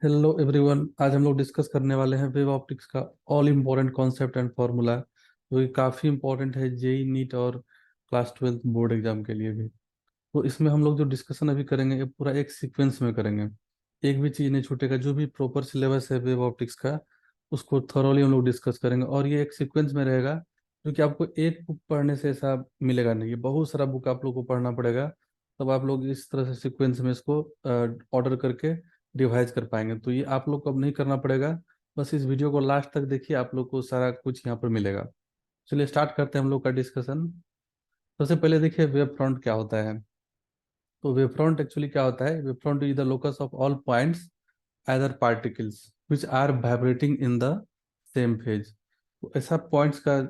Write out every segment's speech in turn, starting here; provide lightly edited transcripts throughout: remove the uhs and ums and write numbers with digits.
Hello everyone. आज हम लोग डिस्कस करने वाले हैं वेव ऑप्टिक्स का all important concept and formula, जो कि काफ़ी इम्पोर्टेंट है जेई नीट और क्लास 12 बोर्ड एग्जाम के लिए भी। तो इसमें हम लोग जो डिस्कशन अभी करेंगे ये पूरा एक सीक्वेंस में करेंगे। एक भी चीज़ नहीं छूटेगा। जो भी प्रॉपर सिलेबस है वेव ऑप्टिक्स का उसको थॉरोली हम लोग डिस्कस करेंगे, और ये एक सीक्वेंस में रहेगा। जो कि आपको एक बुक पढ़ने से ऐसा मिलेगा नहीं, ये बहुत सारा बुक आप लोग को पढ़ना पड़ेगा। तब आप लोग इस तरह से सीक्वेंस में इसको ऑर्डर करके रिवाइज कर पाएंगे। तो ये आप लोग को अब नहीं करना पड़ेगा। बस इस वीडियो को लास्ट तक देखिए, आप लोग को सारा कुछ यहाँ पर मिलेगा। चलिए स्टार्ट करते हैं हम लोग का डिस्कशन। सबसे पहले देखिए वेव फ्रंट क्या होता है। तो वेव फ्रंट एक्चुअली क्या होता है? Wave front is the locus of all points either particles which are vibrating in the same phase. तो ऐसा पॉइंट्स का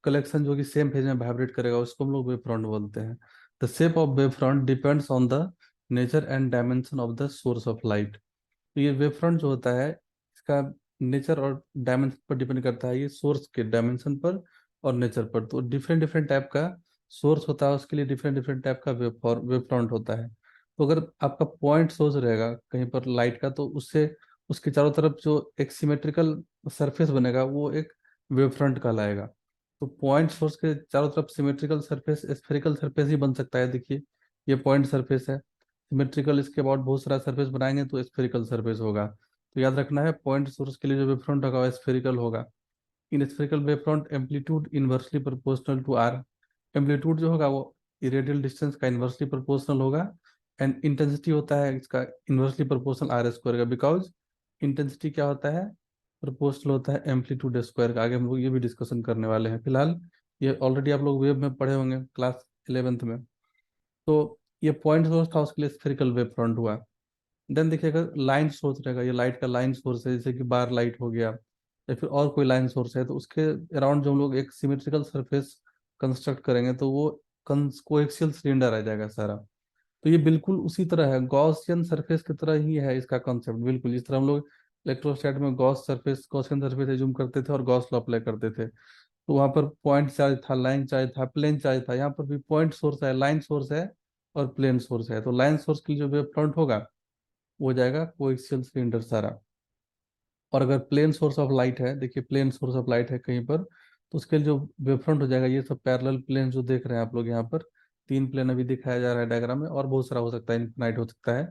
कलेक्शन जो कि सेम फेज में वाइब्रेट करेगा उसको हम लोग वेव फ्रंट बोलते हैं। The shape of wave front depends on the nature and dimension of the source of light. तो ये वेव फ्रंट जो होता है इसका नेचर और डायमेंशन पर डिपेंड करता है, ये सोर्स के डायमेंशन पर और नेचर पर। तो डिफरेंट डिफरेंट टाइप का सोर्स होता है, उसके लिए डिफरेंट डिफरेंट टाइप का वेव फ्रंट होता है। तो अगर आपका पॉइंट सोर्स रहेगा कहीं पर लाइट का, तो उससे उसके चारों तरफ जो एक सिमेट्रिकल सरफेस बनेगा वो एक वेव फ्रंट कहलाएगा। तो पॉइंट सोर्स के चारों तरफ सिमेट्रिकल सरफेस स्फेरिकल सरफेस ही बन सकता है। देखिए ये पॉइंट सरफेस है सिमेट्रिकल, इसके बाद बहुत सारा सरफेस बनाएंगे तो स्फेरिकल सरफेस होगा। तो याद रखना है पॉइंट सोर्स के लिए जो वेव फ्रंट होगा वो स्फेरिकल होगा। In spherical wave front amplitude inversely proportional to r. Amplitude जो होगा वो रेडियल डिस्टेंस का इनवर्सली प्रोपोर्शनल होगा। एंड इंटेंसिटी होता है इसका इनवर्सली प्रोपोर्शनल आर स्क्वायर का, बिकॉज इंटेंसिटी क्या होता है? प्रोपोर्शनल होता है एम्पलीट्यूड स्क्वायर का। आगे हम लोग ये भी डिस्कशन करने वाले हैं। फिलहाल ये ऑलरेडी आप लोग वेव में पढ़े होंगे क्लास 11th में। तो ये पॉइंट सोर्स था, उसके लिए स्फेरिकल वेव फ्रंट हुआ। देन देखिएगा लाइन सोर्स रहेगा, ये लाइट का लाइन सोर्स है, जैसे कि बार लाइट हो गया या फिर और कोई लाइन सोर्स है। तो उसके अराउंड जो हम लोग एक सिमेट्रिकल सरफेस कंस्ट्रक्ट करेंगे तो वो कोएक्सियल सिलेंडर आ जाएगा सारा। तो ये बिल्कुल उसी तरह है, गॉसियन सरफेस की तरह ही है इसका कॉन्सेप्ट। बिल्कुल जिस तरह हम लोग इलेक्ट्रोस्टैट में गॉसियन सरफेस एज्यूम करते थे और गॉस लॉ अप्लाई करते थे। तो वहां पर पॉइंट चार्ज था, लाइन चार्ज था, प्लेन चार्ज था। यहाँ पर भी पॉइंट सोर्स है, लाइन सोर्स है और प्लेन सोर्स है। तो लाइन सोर्स के लिए जो वेव फ्रंट होगा वो हो जाएगा कोएक्सियल सिलेंडर सारा। और अगर प्लेन सोर्स ऑफ लाइट है, देखिए प्लेन सोर्स ऑफ लाइट है कहीं पर, तो उसके लिए जो वेव फ्रंट हो जाएगा ये सब पैरेलल प्लेन जो देख रहे हैं आप लोग यहाँ पर। तीन प्लेन अभी दिखाया जा रहा है डायग्राम में, और बहुत सारा हो सकता है, इन्फिनाइट हो सकता है।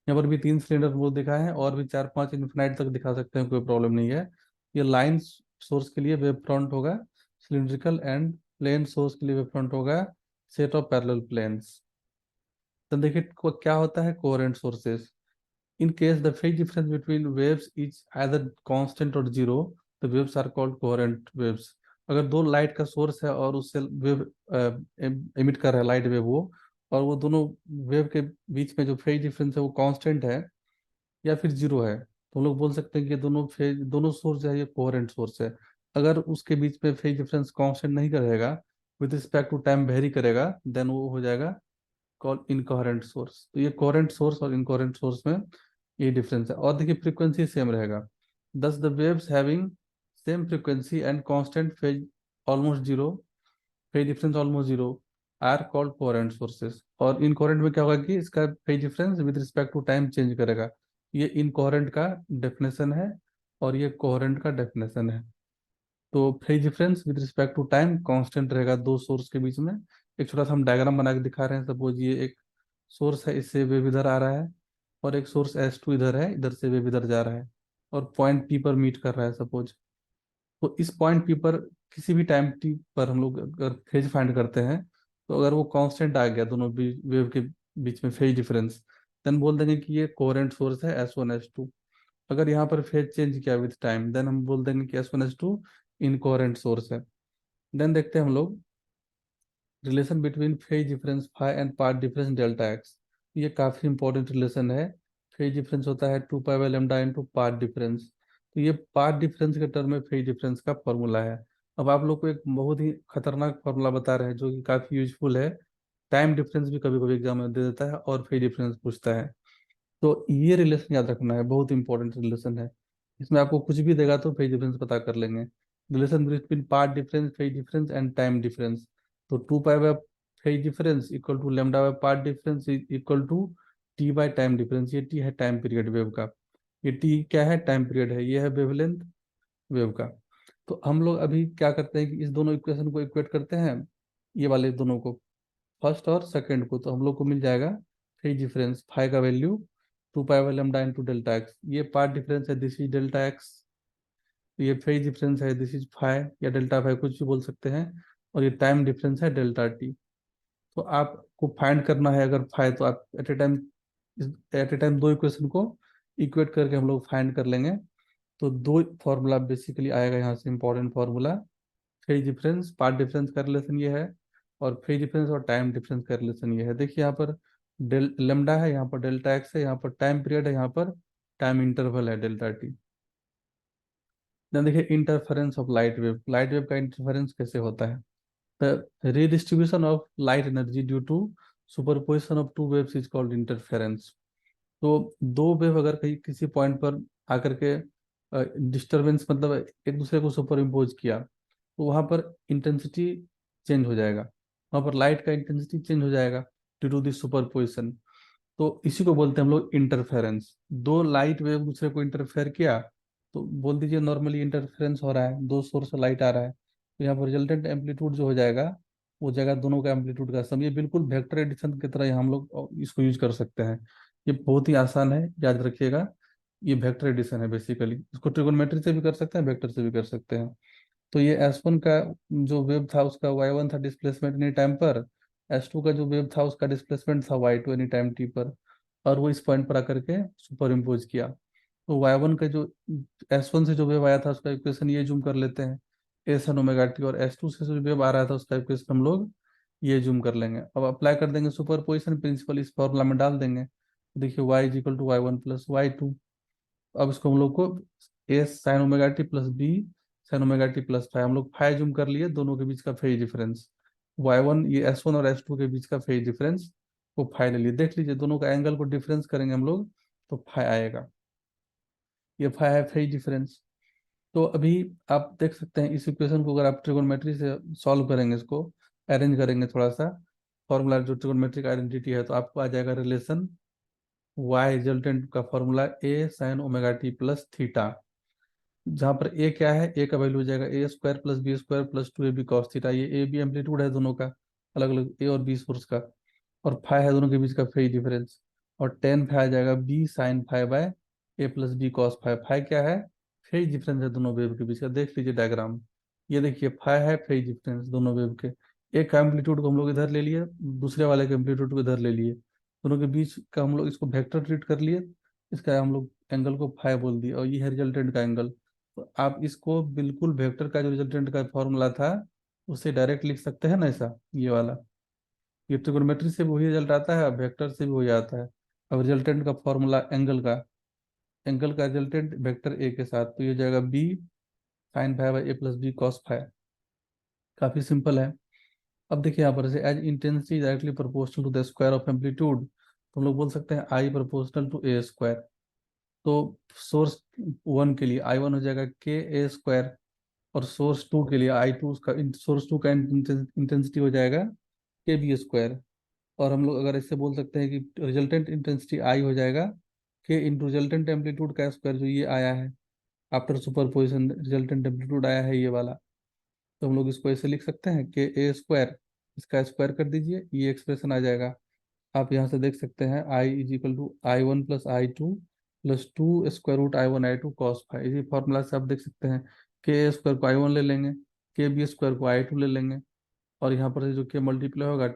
यहाँ पर भी तीन सिलेंडर वो दिखा है, और भी चार पांच इन्फिनाइट तक दिखा सकते हैं, कोई प्रॉब्लम नहीं है। ये लाइन सोर्स के लिए वेव फ्रंट होगा सिलिंड्रिकल, एंड प्लेन सोर्स के लिए वेव फ्रंट होगा सेट ऑफ पैरेलल प्लेन्स। तो देखिए क्या होता है coherent sources. In case the phase difference between waves is either constant और zero, the waves are called coherent waves। अगर दो लाइट का सोर्स है और उससे वेव एमिट कर रहा है लाइट वेव वो, और वो दोनों वेव के बीच में जो फेज डिफरेंस है वो कांस्टेंट है या फिर जीरो है, तो हम लोग बोल सकते हैं कि दोनों फेज दोनों सोर्स है ये कोहेरेंट सोर्स है। अगर उसके बीच में फेज डिफरेंस कांस्टेंट नहीं रहेगा, with respect to time vary करेगा, देन वो हो जाएगा कॉल इनकोहेरेंट सोर्स। तो ये कोहेरेंट सोर्स और इनकोहेरेंट सोर्स में ये डिफरेंस है। और देखिए फ्रीक्वेंसी सेम रहेगा। Thus the waves having same frequency and constant phase almost zero, phase difference almost zero, are called coherent sources. और इनकोहेरेंट में क्या होगा कि इसका phase difference with respect to time change करेगा। ये इनकोहेरेंट का डेफिनेशन है और ये कोहेरेंट का डेफिनेशन है। तो phase difference with respect to time constant रहेगा दो सोर्स के बीच में। एक छोटा सा हम डायग्राम बना के दिखा रहे हैं। सपोज ये एक सोर्स है, इससे वेव इधर आ रहा है, और एक सोर्स S2 इधर है, इधर से वेव इधर जा रहा है, और पॉइंट P पर मीट कर रहा है सपोज। तो इस पॉइंट P पर किसी भी टाइम T पर हम लोग अगर फेज फाइंड करते हैं, तो अगर वो कांस्टेंट आ गया दोनों वेव के बीच में फेज डिफरेंस, देन बोल देंगे कि ये कोहेरेंट सोर्स है S1 S2। अगर यहाँ पर फेज चेंज किया विद टाइम, देन हम बोल देंगे कि S1 S2 इनकोहेरेंट सोर्स है। देन देखते हैं हम लोग relation between phase difference phi and path difference delta x. ये काफी इंपॉर्टेंट रिलेशन है। फेज डिफरेंस होता है 2 pi by lambda into path difference. तो ये पाथ डिफरेंस के टर्म में फेज डिफरेंस का फॉर्मूला है। अब आप लोग को एक बहुत ही खतरनाक फॉर्मूला बता रहे हैं जो कि काफी यूजफुल है। टाइम डिफरेंस भी कभी कभी एग्जाम में दे देता है और फेज डिफरेंस पूछता है। तो ये रिलेशन याद रखना है, बहुत इंपॉर्टेंट रिलेशन है। इसमें आपको कुछ भी देगा तो फेज डिफरेंस पता कर लेंगे। Relation between path difference, phase difference and time difference. तो 2 pi by phase difference equal to lambda by path difference equal to T by time difference. ये T है टाइम पीरियड वेव का। ये T क्या है, टाइम पीरियड है, ये है वेवलेंथ वेव का। तो हम लोग अभी क्या करते हैं कि इस दोनों इक्वेशन को इक्वेट करते हैं, ये वाले दोनों को, फर्स्ट और सेकंड को। तो हम लोग को मिल जाएगा फेज डिफरेंस फाई का value 2 pi by lambda into delta x. ये पार्ट डिफरेंस है, दिस इज डेल्टा एक्स। ये फेज डिफरेंस है, दिस इज फाई या डेल्टा फाई, कुछ भी बोल सकते हैं। और ये टाइम डिफरेंस है, डेल्टा टी। तो आपको फाइंड करना है अगर फाई, तो आप एट ए टाइम दो इक्वेशन को इक्वेट करके हम लोग फाइंड कर लेंगे। तो दो फॉर्मूला बेसिकली आएगा यहाँ से, important formula. Phase difference path difference का रिलेशन ये है, और फेज डिफरेंस और टाइम डिफरेंस का रिलेशन ये है। देखिए यहाँ पर डेल लेमडा है, यहाँ पर डेल्टा एक्स है, यहाँ पर टाइम पीरियड है, यहाँ पर टाइम इंटरवल है, डेल्टा टी। देन देखिए interference of light wave. Light wave का इंटरफेरेंस कैसे होता है? The redistribution of light energy due to superposition of two waves is called interference. तो दो वेव अगर कहीं किसी पॉइंट पर आकर के डिस्टरबेंस, मतलब एक दूसरे को सुपर इम्पोज किया, तो वहां पर इंटेंसिटी चेंज हो जाएगा, वहां पर लाइट का इंटेंसिटी चेंज हो जाएगा ड्यू टू दिस सुपरपोजिशन। तो इसी को बोलते हैं हम लोग इंटरफेरेंस। दो लाइट वेव दूसरे को इंटरफेयर किया, तो बोल दीजिए नॉर्मली इंटरफेरेंस हो रहा है, दो सोर्स से लाइट आ रहा है, तो यहाँ पर रिजल्टेंट एम्पलीट्यूड जो हो जाएगा, वो जाएगा दोनों का एम्पलीट्यूड का सम। ये बिल्कुल वेक्टर एडिशन की तरह हम लोग इसको यूज कर सकते हैं। ये बहुत ही आसान है, याद रखिएगा। ये वेक्टर एडिशन है बेसिकली। इसको ट्रिगोनोमेट्री से भी कर सकते हैं, वेक्टर से भी कर सकते हैं। तो ये S1 का जो वेव था उसका y1 था डिस्प्लेसमेंट एनी टाइम पर, S2 का जो वेव था उसका डिस्प्लेसमेंट था y2 एनी टाइम t पर, और वो इस पॉइंट पर आकर के सुपर इम्पोज किया। तो y1 का जो S1 से जो वेव आया था उसका इक्वेशन ये जूम कर लेते हैं, ए सन ओमेगा टी, और S2 से जो वेव आ रहा था उसका इक्वेशन हम लोग ये जूम कर लेंगे। अब अप्लाई कर देंगे सुपर पोजिशन प्रिंसिपल, इस फॉर्मूला में डाल देंगे। देखिए y is equal to y1 + y2। अब इसको हम लोग को A sine omega T plus B sine omega T plus five, हम लोग फाइव जूम कर लिए, दोनों के बीच का फेज डिफरेंस y1, ये S1 और S2 के बीच का फेज डिफरेंस, वो फाइ ले लिए। देख लीजिए दोनों का एंगल को डिफरेंस करेंगे हम लोग, तो फाइ आएगा। ये फाइ है फेज डिफरेंस। तो अभी आप देख सकते हैं इस इक्वेशन को अगर आप ट्रिगोनोमेट्री से सॉल्व करेंगे, इसको अरेंज करेंगे थोड़ा सा, फॉर्मूला जो ट्रिगोनोमेट्रिक आइडेंटिटी है, तो आपको आ जाएगा रिलेशन y रिजल्टेंट का formula A sine omega T plus theta. जहाँ पर ए क्या है, ए का वैल्यू हो जाएगा A² + B² + 2AB cos theta. ये ए बी एम्पलीट्यूड है दोनों का, अलग अलग ए और बी सोर्स का, और फाइ है दोनों के बीच का फेज डिफरेंस। और टेन फाइ आ जाएगा B sine phi by A + B cos phi. Phi क्या है, फेज डिफरेंस है दोनों वेव के बीच का। देख लीजिए डायग्राम, ये देखिए फाइ है फेज डिफरेंस दोनों वेव के। एक का एम्पलीट्यूड को हम लोग इधर ले लिए, दूसरे वाले के एम्पलीट्यूड को इधर ले लिए, दोनों के बीच का हम लोग इसको वेक्टर ट्रीट कर लिए, इसका हम लोग एंगल को फाइ बोल दिए, और ये है रिजल्टेंट का एंगल। तो आप इसको बिल्कुल वेक्टर का जो रिजल्टेंट का फॉर्मूला था उससे डायरेक्ट लिख सकते हैं ना, ऐसा ये वाला। ये ट्रिगोनोमेट्री से भी वही रिजल्ट आता है, वेक्टर से भी वही आता है। अब रिजल्टेंट का फॉर्मूला एंगल का रिजल्टेंट वेक्टर ए के साथ, तो ये हो जाएगा B sine phi by A + B cos phi. काफी सिंपल है। अब देखिए यहाँ पर से as intensity directly proportional to the square of amplitude, तो हम लोग बोल सकते हैं I प्रोपोर्शनल टू A²। तो सोर्स वन के लिए I1 हो जाएगा KA², और सोर्स टू के लिए I2, उसका सोर्स टू का इंटेंसिटी हो जाएगा KB²। और हम लोग अगर इससे बोल सकते हैं कि रिजल्टेंट इंटेंसिटी I हो जाएगा K इंटू रिजल्टेंट एम्पलीट्यूड का स्क्वायर, जो ये आया है आफ्टर सुपरपोजिशन, रिजल्टेंट एम्पलीट्यूड आया है ये वाला। तो हम लोग इसको ऐसे लिख सकते हैं KA², इसका स्क्वायर कर दीजिए, ये एक्सप्रेशन आ जाएगा। आप यहाँ से देख सकते हैं I is equal to I1 + I2 + 2 square root I1 I2 cos phi. इसी फॉर्मूला से आप देख सकते हैं KA² को I1 ले लेंगे, KB² को I2 ले लेंगे, और यहाँ पर से जो K मल्टीप्लाई होगा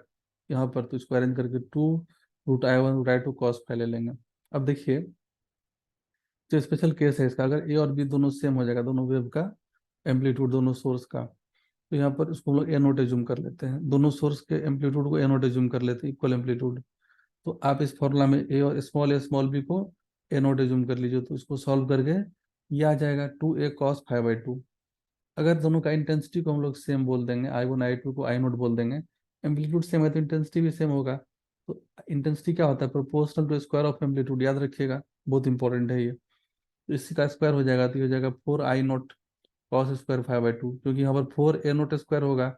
यहाँ पर, तो इसको अरेंज करके 2 root I1 root I2 cos phi ले लेंगे। अब देखिए जो स्पेशल केस है इसका, अगर ए और बी दोनों सेम हो जाएगा, दोनों वेव का एम्पलीट्यूड दोनों सोर्स का, तो यहाँ पर इसको हम लोग ए नोट एज्यूम कर लेते हैं, दोनों सोर्स के एम्पलीट्यूड को ए नोट एज्यूम कर लेते हैं, इक्वल एम्पलीट्यूड। तो आप इस फॉर्मूला में ए स्मॉल बी को ए नोट एज्यूम कर लीजिए, तो इसको सॉल्व करके ये आ जाएगा 2A cos फाइ बाई 2। अगर दोनों का इंटेंसिटी को हम लोग सेम बोल देंगे, I1 I2 को I0 बोल देंगे, एम्पलीट्यूड सेम है तो इंटेंसिटी भी सेम होगा। तो इंटेंसिटी क्या होता है, proportional to square of amplitude, याद रखिएगा, बहुत इंपॉर्टेंट है ये। तो इसी का स्क्वायर हो जाएगा, तो ये हो जाएगा 4I0 cos² फाइ बाई 2, क्योंकि यहाँ पर 4A0² होगा,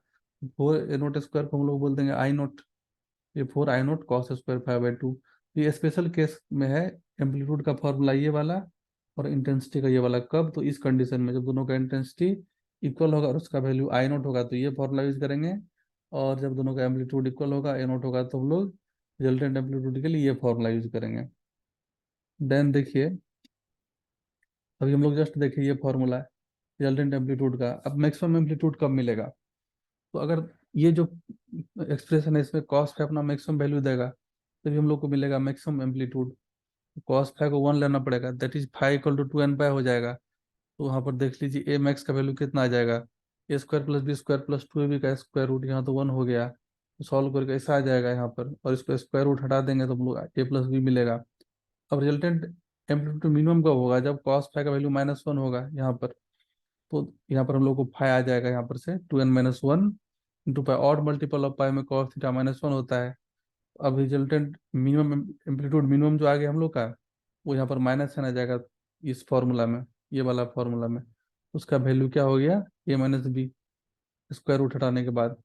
4A0² को हम लोग बोल देंगे I0, ये 4I0 cos² फाइ बाई 2। ये स्पेशल केस में है, एम्पलीट्यूड का फॉर्मूला ये वाला, और इंटेंसिटी का ये वाला कब, तो इस कंडीशन में जब दोनों का इंटेंसिटी इक्वल होगा और उसका वैल्यू आई नोट होगा तो ये फॉर्मूला यूज करेंगे, और जब दोनों का एम्पलीट्यूड इक्वल होगा ए नोट होगा तो हम लोग रिजल्टेंट एम्पलीट्यूड के लिए ये फॉर्मूला यूज करेंगे। देन देखिए, अभी हम लोग जस्ट देखिए ये फॉर्मूला है रिजल्टेंट एम्पलीट्यूड का। अब मैक्सिमम एम्पलीट्यूड कब मिलेगा, तो अगर ये जो एक्सप्रेशन है इसमें कॉस फाई अपना मैक्सिमम वैल्यू देगा तभी हम लोग को मिलेगा मैक्सिमम एम्पलीट्यूड। कॉस फाई को 1 लेना पड़ेगा, that is phi equal to 2n pi हो जाएगा। तो वहां पर देख लीजिए ए मैक्स का वैल्यू कितना आ जाएगा, A square plus B square plus 2ab का स्क्वायर रूट, यहाँ तो 1 हो गया, तो सॉल्व करके ऐसा आ जाएगा यहाँ पर, और इसको स्क्वायर रूट हटा देंगे तो हम लोग ए प्लस बी मिलेगा। अब रिजल्टेंट एम्पलीट्यूड मिनिमम कब होगा, जब कॉस फाई का वैल्यू -1 होगा यहाँ पर। तो यहाँ पर हम लोग को फाई आ जाएगा यहाँ पर से 2n-1 into pi, odd multiple of pi में कॉस थीटा -1 होता है। अब रिजल्टेंट मिनिमम एम्पलीट्यूड मिनिमम जो आ गया हम लोग का, वो यहाँ पर माइनस आ जाएगा इस फॉर्मूला में, ये वाला फॉर्मूला में। उसका वैल्यू क्या हो गया, a-b, स्क्वायर रूट हटाने के बाद।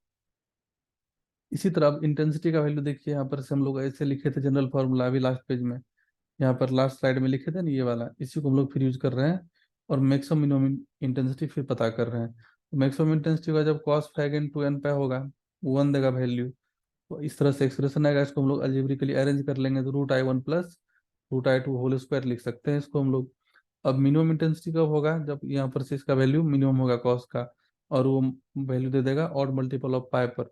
इसी तरह अब इंटेंसिटी का वैल्यू देखिए, यहाँ पर से हम लोग ऐसे लिखे थे जनरल फॉर्मूला अभी लास्ट पेज में, यहाँ पर लास्ट स्लाइड में लिखे थे ना ये वाला, इसी को हम लोग फिर यूज कर रहे हैं और मैक्सिमम मिनिमम इंटेंसिटी फिर पता कर रहे हैं। तो मैक्सिमम इंटेंसिटी का जब कॉस फाई अगेन 2n पाई होगा, 1 देगा वैल्यू, तो इस तरह से एक्सप्रेशन आएगा। इसको हम लोग अलजेब्रिकली अरेंज कर लेंगे तो √i1 plus √i2 whole square लिख सकते हैं इसको हम लोग। अब मिनिमम इंटेंसिटी कब होगा, जब यहाँ पर से इसका वैल्यू मिनिमम होगा कॉस का, और वो वैल्यू दे देगा ऑड मल्टीपल ऑफ पाई पर,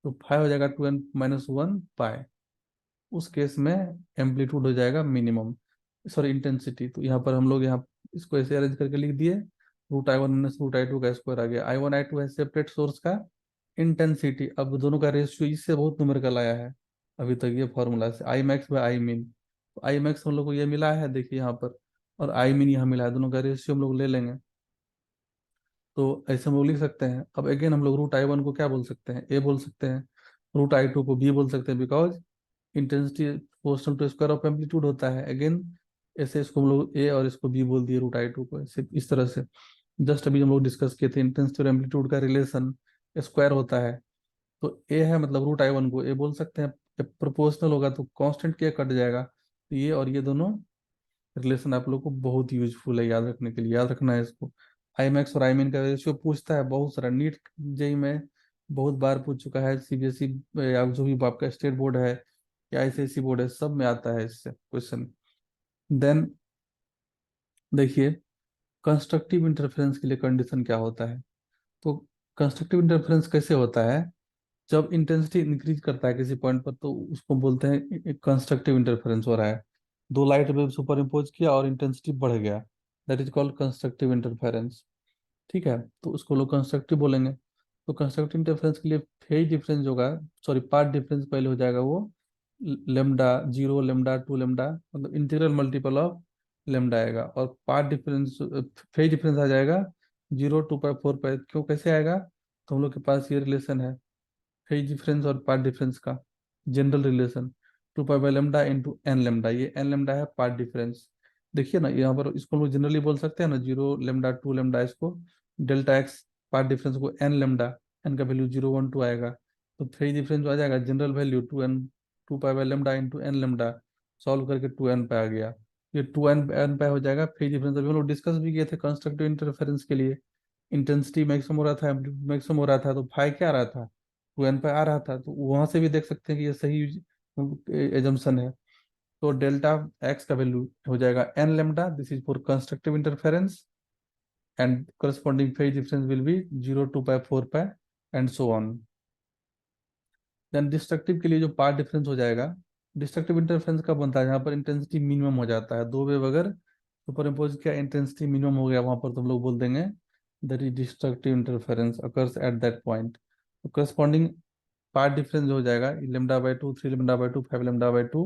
तो फाई हो जाएगा 2n-1 पाई। उस केस में एम्पलीट्यूड हो जाएगा मिनिमम, सॉरी इंटेंसिटी। तो यहाँ पर हम लोग यहाँ इसको ऐसे अरेंज करके लिख दिए, √i1 माइनस √i2 का स्क्वायर आ गया। i1 i2 है सेपरेट सोर्स का इंटेंसिटी, अब दोनों का रेशियो इससे बहुत न्यूमेरिकल आया है अभी तक ये फॉर्मूला से, I max bye I mean. तो आई मैक्स हम लोग को ये मिला है देखिए यहाँ पर, और आई मीन यहाँ मिला है, दोनों का रेशियो हम लोग ले लेंगे। तो ऐसे हम लोग लिख सकते हैं। अब अगेन हम लोग √i1 को क्या बोल सकते हैं, ए बोल सकते हैं, √i2 को बी बोल सकते हैं, because intensity proportional to square of amplitude होता है। अगेन ऐसे इसको हम लोग ए और इसको बी बोल दिए √i2 को, ऐसे इस तरह से। जस्ट अभी हम लोग डिस्कस किए थे इंटेंसिटी और एम्पलीट्यूड का रिलेशन स्क्वायर होता है। तो ए है मतलब √i1 को ए बोल सकते हैं, प्रोपोर्शनल होगा तो कांस्टेंट के कट जाएगा, तो ये और ये दोनों रिलेशन आप लोग को बहुत यूजफुल है याद रखने के लिए, याद रखना है इसको। आई मैक्स और आई मीन का रेशियो पूछता है बहुत सारा, नीट जेई में बहुत बार पूछ चुका है, सीबीएसई या जो भी आपका स्टेट बोर्ड है या आईसीएसई बोर्ड है, सब में आता है इससे क्वेश्चन। देन देखिए, कंस्ट्रक्टिव इंटरफेरेंस के लिए कंडीशन क्या होता है। तो कंस्ट्रक्टिव इंटरफेरेंस कैसे होता है, जब इंटेंसिटी इंक्रीज करता है किसी पॉइंट पर तो उसको बोलते हैं कंस्ट्रक्टिव इंटरफेरेंस हो रहा है। दो लाइट वेव सुपर इम्पोज किया और इंटेंसिटी बढ़ गया, that is called constructive interference. ठीक है, तो उसको लोग कंस्ट्रक्टिव बोलेंगे। तो कंस्ट्रक्टिव इंटरफेरेंस के लिए फेज डिफरेंस होगा, सॉरी पाथ डिफरेंस पहले हो जाएगा वो लेमडा 0 लेमडा 2 लेमडा, मतलब इंटीग्रल मल्टीपल ऑफ लेमडा आएगा, और पाथ डिफरेंस फेज डिफरेंस आ जाएगा 0 2 पाई 4 पाई। क्यों, कैसे आएगा, तो हम लोग के पास ये रिलेशन है फेज डिफरेंस और पाथ डिफरेंस का general relation, 2 pi by lambda into N lambda, ये एन लेमडा है पाथ डिफरेंस। देखिए ना यहाँ पर इसको हम लोग जनरली बोल सकते हैं ना 0 लेमडा 2 लेमडा, इसको डेल्टा एक्स पाथ डिफरेंस को एन लेमडा, एन का वैल्यू 0 1 2 आएगा, तो फेज डिफरेंस आ जाएगा general value 2 pi by lambda into N lambda, solve करके 2n पे आ गया। ये 2n पे हो जाएगा फेज डिफरेंस। अभी हम लोग डिस्कस भी किए थे कंस्ट्रक्टिव इंटरफेरेंस के लिए, इंटेंसिटी मैक्सिमम हो रहा था, एम्पलीट्यूड मैक्सिमम हो रहा था, तो फाई क्या आ रहा था, 2n पे आ रहा था, तो वहां से भी देख सकते हैं कि ये सही एजम्पशन है। तो डेल्टा एक्स का वैल्यू हो जाएगा N lambda, this is for constructive interference, and corresponding phase difference will be 0 2 pi 4 pi and so on. Then destructive के लिए जो पार्ट डिफरेंस हो जाएगा, डिस्ट्रक्टिव इंटरफेरेंस कब बनता है, जहाँ पर इंटेंसिटी मिनिमम हो जाता है, दो वेव अगर सुपर इम्पोज किया इंटेंसिटी मिनिमम हो गया, वहां पर तुम लोग बोल देंगे that is destructive interference occurs at that point. तो करस्पॉन्डिंग पार्ट डिफरेंस जो हो जाएगा लेमडा/2 3 लेमडा/2 5 लेमडा/2,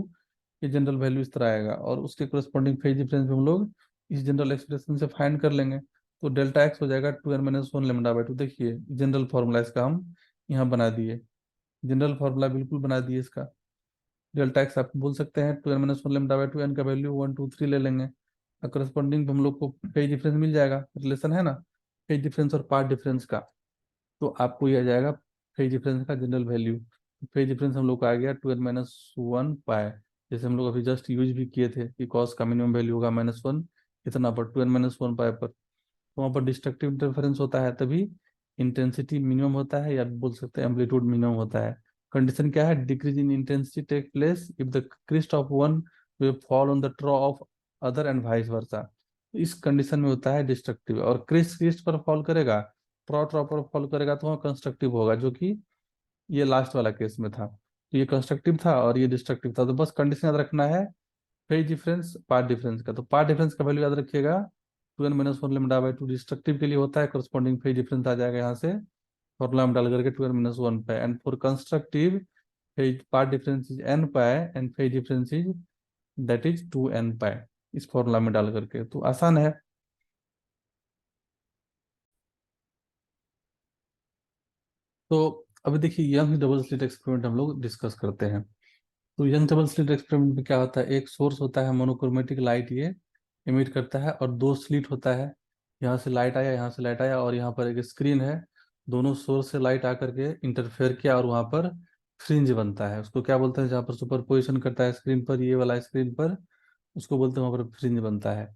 ये जनरल वैल्यू इस तरह आएगा, और उसके करस्पॉन्डिंग फेज डिफरेंस भी हम लोग इस जनरल एक्सप्रेशन से फाइंड कर लेंगे। तो डेल्टा एक्स हो जाएगा 2n-1 लेमडा/2। देखिए जनरल फॉर्मूला इसका हम यहाँ बना दिए, जनरल फार्मूला बिल्कुल बना दिए इसका। डेल्टा एक्स आप बोल सकते हैं 2n-1 लेमडा/2, एन का वैल्यू 1 2 3 ले लेंगे, और करस्पॉन्डिंग हम लोग को फेज डिफरेंस मिल जाएगा, रिलेशन है ना फेज डिफरेंस और पार्ट डिफरेंस का। तो आपको यह आ जाएगा फेज डिफरेंस का जनरल वैल्यू। फेज डिफरेंस हम लोग का आ गया 2n-1 पाई, जैसे हम लोग अभी जस्ट यूज भी किए थे कि कॉस का मिनिमम वैल्यू होगा -1, इतना पर 2n-1 पाई पर, तो वहाँ पर डिस्ट्रक्टिव इंटरफेरेंस होता है, तभी इंटेंसिटी मिनिमम होता है, या बोल सकते हैं एम्पलीट्यूड मिनिमम होता है। कंडीशन क्या है? Decrease in intensity take place if the crest of one will fall on the trough of other and vice versa. इस कंडीशन में होता है डिस्ट्रक्टिव, और क्रिस्ट क्रिस्ट पर फॉल करेगा, ट्रॉ ट्रॉ पर फॉल करेगा तो वहाँ कंस्ट्रक्टिव होगा, जो कि ये लास्ट वाला केस में था। तो ये कंस्ट्रक्टिव था और ये डिस्ट्रक्टिव था, तो बस कंडीशन याद रखना है फेज डिफरेंस पार्ट डिफरेंस का। तो पार्ट डिफरेंस का वैल्यू याद रखिएगा 2n-1 λ/2 डिस्ट्रक्टिव के लिए होता है, करस्पॉन्डिंग फेज डिफरेंस आ जाएगा यहाँ से फॉर्मूला में डाल करके 2n-1 पे, and for constructive phase path difference is n pi and phase difference is that is 2n पाई, इस फॉर्मूला में डाल करके। तो आसान है। तो अभी देखिए यंग डबल स्लिट एक्सपेरिमेंट हम लोग डिस्कस करते हैं। तो यंग डबल स्लिट एक्सपेरिमेंट में क्या होता है? एक सोर्स होता है मोनोक्रोमेटिक लाइट, ये इमिट करता है, और दो स्लिट होता है, यहाँ से लाइट आया, यहाँ से लाइट आया, और यहाँ पर एक स्क्रीन है। दोनों सोर्स से लाइट आकर के इंटरफेयर किया और वहाँ पर फ्रिंज बनता है, उसको क्या बोलते हैं? जहाँ पर सुपरपोजिशन करता है स्क्रीन पर, ये वाला स्क्रीन पर, उसको बोलते हैं, वहाँ पर फ्रिंज बनता है।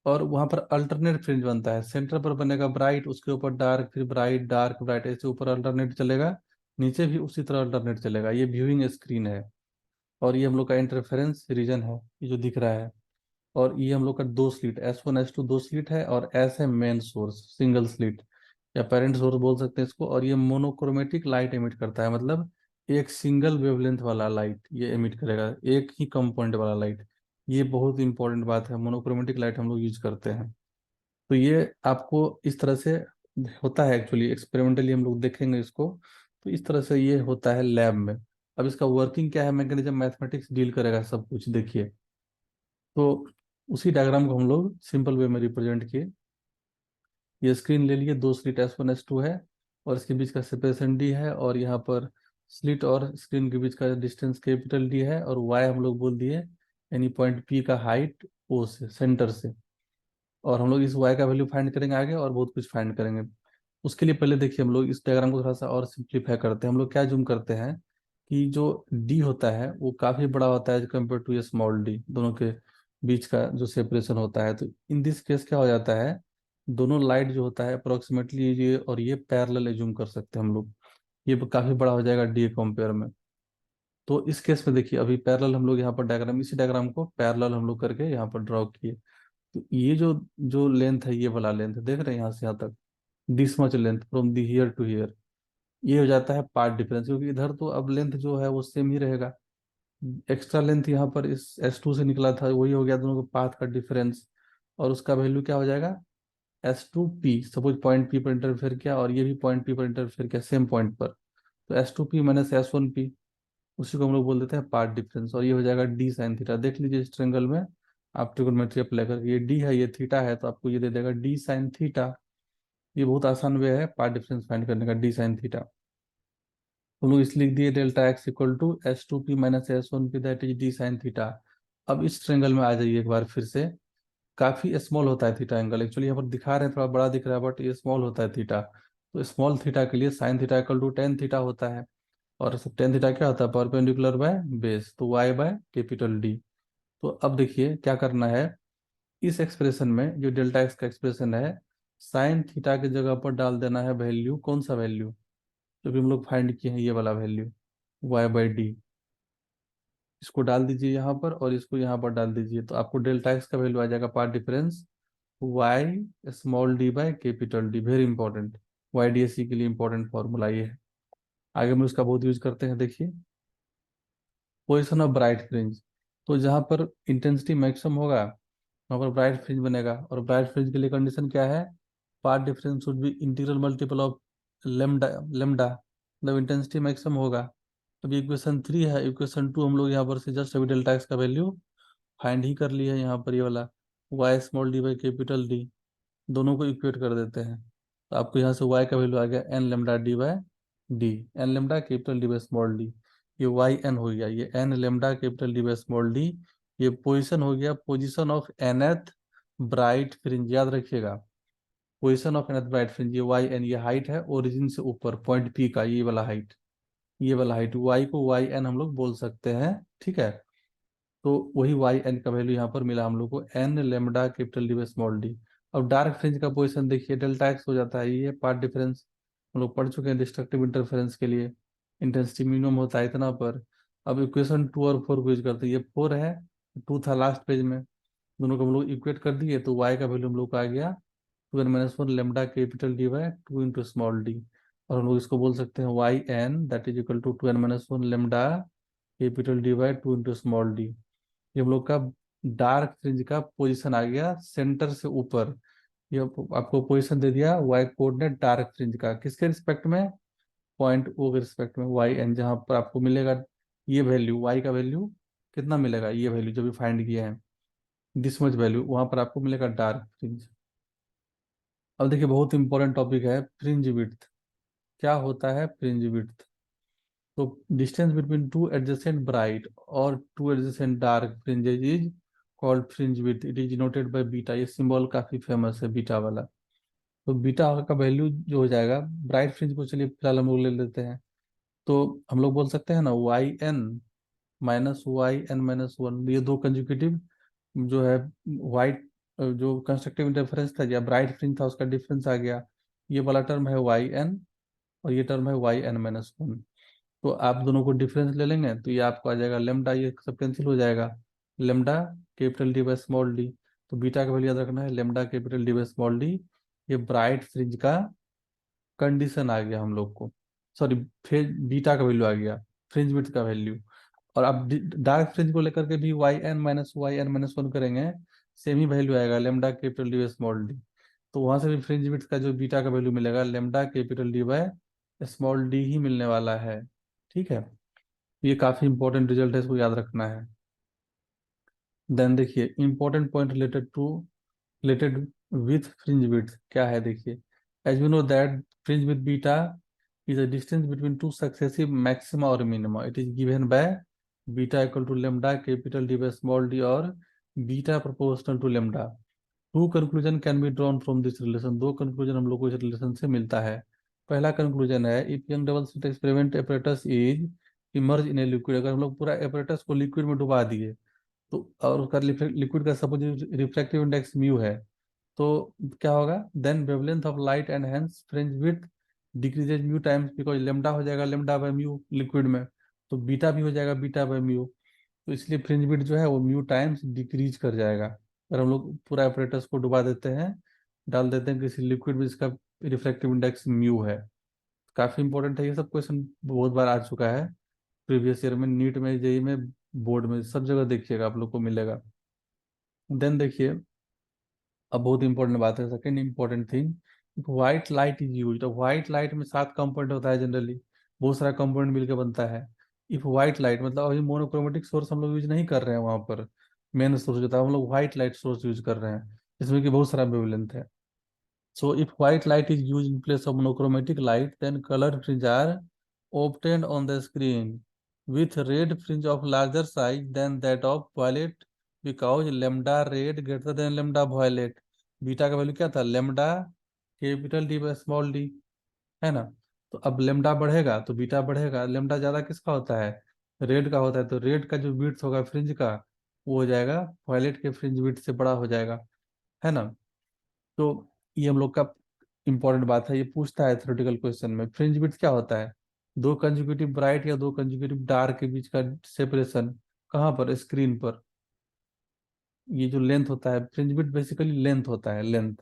और वहाँ पर अल्टरनेट फ्रिंज बनता है, सेंटर पर बनेगा ब्राइट, उसके ऊपर डार्क, फिर ब्राइट डार्क ब्राइट, ऐसे ऊपर अल्टरनेट चलेगा, नीचे भी उसी तरह अल्टरनेट चलेगा। ये व्यूइंग स्क्रीन है, और ये हम लोग का इंटरफेरेंस रीजन है, ये जो दिख रहा है। और ये हम लोग का दो स्लिट S1 S2 दो स्लिट है, और S है मेन सोर्स सिंगल स्लिट, या पेरेंट सोर्स बोल सकते हैं इसको। और ये मोनोक्रोमेटिक लाइट एमिट करता है, मतलब एक सिंगल वेवलेंथ वाला लाइट ये एमिट करेगा, एक ही कम पॉइंट वाला लाइट। ये बहुत इंपॉर्टेंट बात है, मोनोक्रोमेटिक लाइट हम लोग यूज करते हैं। तो ये आपको इस तरह से होता है, एक्चुअली एक्सपेरिमेंटली हम लोग देखेंगे इसको। तो इस तरह से ये होता है लैब में। अब इसका वर्किंग क्या है, मैकेनिज्म, मैथमेटिक्स डील करेगा सब कुछ, देखिए। तो उसी डायग्राम को हम लोग सिंपल वे में रिप्रेजेंट किए। ये स्क्रीन ले लिए, दो स्लिट S1 S2 है, और इसके बीच का सेपरेशन D है, और यहाँ पर स्लिट और स्क्रीन के बीच का डिस्टेंस कैपिटल D है, और Y हम लोग बोल दिए यानी पॉइंट P का हाइट O से, सेंटर से। और हम लोग इस Y का वैल्यू फाइंड करेंगे आगे, और बहुत कुछ फाइंड करेंगे। उसके लिए पहले देखिए हम लोग इस डायग्राम को थोड़ा सा और सिंप्लीफाई करते हैं। हम लोग क्या जूम करते हैं कि जो D होता है वो काफी बड़ा होता है कंपेयर टू ये स्मॉल d, दोनों के बीच का जो सेपरेशन होता है। तो इन दिस केस क्या हो जाता है, दोनों लाइट जो होता है अप्रोक्सीमेटली ये और ये पैरेलल एज्यूम कर सकते हैं हम लोग, ये काफी बड़ा हो जाएगा D कंपेयर में। तो इस केस में देखिए अभी पैरेलल हम लोग यहाँ पर डायग्राम, इसी डायग्राम को पैरेलल हम लोग करके यहाँ पर ड्रॉ किए। तो ये जो जो लेंथ है, ये वाला लेंथ देख रहे हैं यहाँ से यहाँ तक, this much length from the here to here, ये हो जाता है पार्ट डिफरेंस, क्योंकि इधर तो अब लेंथ जो है वो सेम ही रहेगा। एक्स्ट्रा लेंथ यहाँ पर इस S2 से निकला था, वही हो गया दोनों का पाथ का डिफरेंस। और उसका वैल्यू क्या हो जाएगा? S2P, सपोज पॉइंट P पर इंटरफेयर किया, और ये भी पॉइंट P पर इंटरफेयर किया सेम पॉइंट पर, तो S2P-S1P, उसी को हम लोग बोल देते हैं पार्ट डिफरेंस। और ये हो जाएगा D साइन थीटा। देख लीजिए इस ट्रेंगल में आप ट्रिगोनोमेट्री अप्लाई करके, ये D है ये थीटा है, तो आपको ये दे देगा D साइन थीटा। ये बहुत आसान वे है पार्ट डिफरेंस फाइंड करने का, D साइन थीटा। हम लोग इसलिए लिख दिए delta X equal to S2P-S1P that is D sine theta. अब इस ट्रेंगल में आ जाइए एक बार फिर से। काफी स्मॉल होता है थीटा एंगल, एक्चुअली यहाँ पर दिखा रहे हैं थोड़ा बड़ा दिख रहा है, बट ये स्मॉल होता है थीटा। तो स्मॉल थीटा के लिए sine theta equal to tan theta होता है। और टेन थीटा क्या होता है? परपेंडिकुलर बाय बेस, तो वाई बाय कैपिटल डी। तो अब देखिए क्या करना है, इस एक्सप्रेशन में जो डेल्टा एक्स का एक्सप्रेशन है, साइन थीटा की जगह पर डाल देना है वैल्यू, कौन सा वैल्यू? जो भी हम लोग फाइंड किए हैं ये वाला वैल्यू, वाई बाई डी। इसको डाल दीजिए यहाँ पर, और इसको यहाँ पर डाल दीजिए, तो आपको डेल्टा एक्स का वैल्यू आ जाएगा path difference Y small D by capital D. Very important, YDSE के लिए इंपॉर्टेंट फॉर्मूला ये है। आगे हम उसका बहुत यूज करते हैं, देखिए। पोजिशन ऑफ ब्राइट फ्रिंज, तो जहाँ पर इंटेंसिटी मैक्सिमम होगा वहाँ पर ब्राइट फ्रिंज बनेगा। और ब्राइट फ्रिंज के लिए कंडीशन क्या है? Path difference should be integral multiple of lambda lambda, मतलब इंटेंसिटी मैक्सिमम होगा। अब इक्वेशन 3 है, इक्वेशन 2 हम लोग यहाँ पर से जस्ट अभी डेल्टा एक्स का वैल्यू फाइंड ही कर लिया है, यहाँ पर ये वाला Y small D by capital D, दोनों को इक्वेट कर देते हैं। तो आपको यहाँ से y का वैल्यू आ गया N lambda D by D, N lambda capital D by small D. ये वाई एन हो गया, ये N lambda capital D by small D. ये पोजीशन हो गया, position of nth bright fringe, याद रखिएगा, position of nth bright fringe. ये वाई एन, ये हाइट है ओरिजिन से ऊपर पॉइंट P का, ये वाला हाइट, ये वाला हाइट y को वाई एन हम लोग बोल सकते हैं, ठीक है। तो वही वाई एन का वैल्यू यहाँ पर मिला हम लोग को, N lambda capital D by small D. अब डार्क फ्रिंज का पोजीशन देखिए, डेल्टा एक्स हो जाता है, ये पार्ट डिफरेंस हम लोग पढ़ चुके हैं डिस्ट्रक्टिव इंटरफेरेंस के लिए। इंटेंसिटी मिनिमम होता है इतना पर। अब इक्वेशन 2 और 4 को यूज करते हैं, ये 4 है, 2 था लास्ट पेज में, दोनों को हम लोग इक्वेट कर दिए, तो वाई का वैल्यू हम लोग को आ गया 2n-1 lambda capital D by 2 into small d. और हम लोग इसको बोल सकते हैं y n that is equal to 2n-1 lambda capital D by 2 into small D. ये हम लोग का डार्क फ्रिंज का पोजीशन आ गया सेंटर से ऊपर। ये आपको पोजीशन दे दिया वाई कोऑर्डिनेट डार्क फ्रिंज का, किसके रिस्पेक्ट में, पॉइंट ओ के रिस्पेक्ट में, वाई एन, जहां पर आपको मिलेगा ये वैल्यू, वाई का वैल्यू कितना मिलेगा, ये वैल्यू जो भी फाइंड किया है, दिस मच वैल्यू, वहां पर आपको मिलेगा डार्क फ्रिंज। अब देखिए बहुत इंपॉर्टेंट टॉपिक है फ्रिंज विड्थ। क्या होता है फ्रिंज विड्थ? तो distance between two adjacent bright और two adjacent dark fringes is called fringe width, it is denoted by beta. ये सिंबल काफी फेमस है बीटा वाला। तो बीटा का वैल्यू जो हो जाएगा, ब्राइट फ्रिंज को चलिए फिलहाल हम लोग ले लेते हैं, तो हम लोग बोल सकते हैं ना y n minus y n minus one, ये दो कंजुकेटिव जो है वाइट, जो कंस्ट्रक्टिव इंटरफेरेंस था या ब्राइट फ्रिंज था उसका डिफरेंस आ गया। ये वाला टर्म है वाई एन और ये टर्म है वाई एन माइनस वन। तो आप दोनों को डिफरेंस ले लेंगे तो ये आपको आ जाएगा लेमडा, ये सब कैंसिल हो जाएगा, lambda capital D by small D. तो बीटा का वैल्यू याद रखना है lambda capital D by small D. ये ब्राइट फ्रिंज का कंडीशन आ गया हम लोग को, सॉरी, फिर बीटा का वैल्यू आ गया, फ्रिंज विड्थ का वैल्यू। और अब डार्क फ्रिंज को लेकर के भी वाई एन माइनस वन करेंगे, सेम ही वैल्यू आएगा lambda capital D by small D. तो वहां से भी फ्रिंज विड्थ का जो बीटा का वैल्यू मिलेगा lambda capital D by small D ही मिलने वाला है। ठीक है, ये काफी इंपॉर्टेंट रिजल्ट है, इसको याद रखना है। देन देखिए important point related with fringe width क्या है, देखिए as we know that fringe width beta is a distance between two successive maxima or minima. It is given by beta equal to lambda capital D by small d or beta proportional to lambda. Two conclusion can be drawn from this relation. दो conclusion हम लोग को इस relation से मिलता है। पहला conclusion है if young double slit experiment apparatus is immersed in a liquid, अगर हम लोग पूरा apparatus को liquid में डुबा दिए तो, और उसका लिक्विड का सपोज रिफ्रैक्टिव इंडेक्स म्यू है, तो क्या होगा, then wavelength of light and hence fringe width decreases mu times, because lambda हो जाएगा लेमडा बाय म्यू लिक्विड में, तो बीटा भी हो जाएगा बीटा बाय म्यू। तो इसलिए फ्रिंज विड्थ जो है वो म्यू टाइम्स डिक्रीज कर जाएगा अगर हम लोग पूरा एपरेटस को डुबा देते हैं, डाल देते हैं किसी लिक्विड में जिसका रिफ्रैक्टिव इंडेक्स म्यू है। काफी इंपॉर्टेंट है, ये सब क्वेश्चन बहुत बार आ चुका है प्रीवियस ईयर में, नीट में, जेई में, बोर्ड में, सब जगह देखिएगा आप लोग को मिलेगा। देन देखिए अब बहुत इंपॉर्टेंट बात है, second important thing, white light is use. तो व्हाइट लाइट में 7 कंपोनेंट होता है जनरली, बहुत सारा कंपोनेंट मिलकर बनता है। इफ व्हाइट लाइट मतलब अभी मोनोक्रोमेटिक सोर्स हम लोग यूज नहीं कर रहे हैं, वहां पर मेन सोर्स जो था हम लोग व्हाइट लाइट सोर्स यूज कर रहे हैं, जिसमें कि बहुत सारा वेवलेंथ है। So if white light is used in place of monochromatic light, then colored fringe are obtained on the screen with red fringe of larger size than that of violet, because lambda red greater than lambda violet. Beta का value क्या था, lambda capital D by small D, है ना। तो अब lambda बढ़ेगा तो beta बढ़ेगा, लेमडा ज्यादा किसका होता है, रेड का होता है, तो रेड का जो विड्थ होगा फ्रिंज का वो हो जाएगा वायलेट के फ्रिंज विड्थ से बड़ा हो जाएगा, है ना। तो ये हम लोग का इंपॉर्टेंट बात है, ये पूछता है थ्योरेटिकल क्वेश्चन में फ्रिंज विड्थ क्या होता है, दो कंजुगेटिव ब्राइट या दो कंजुगेटिव डार्क के बीच का सेपरेशन, कहाँ पर, स्क्रीन पर। ये जो लेंथ होता है फ्रिंज विड्थ बेसिकली लेंथ होता है, लेंथ,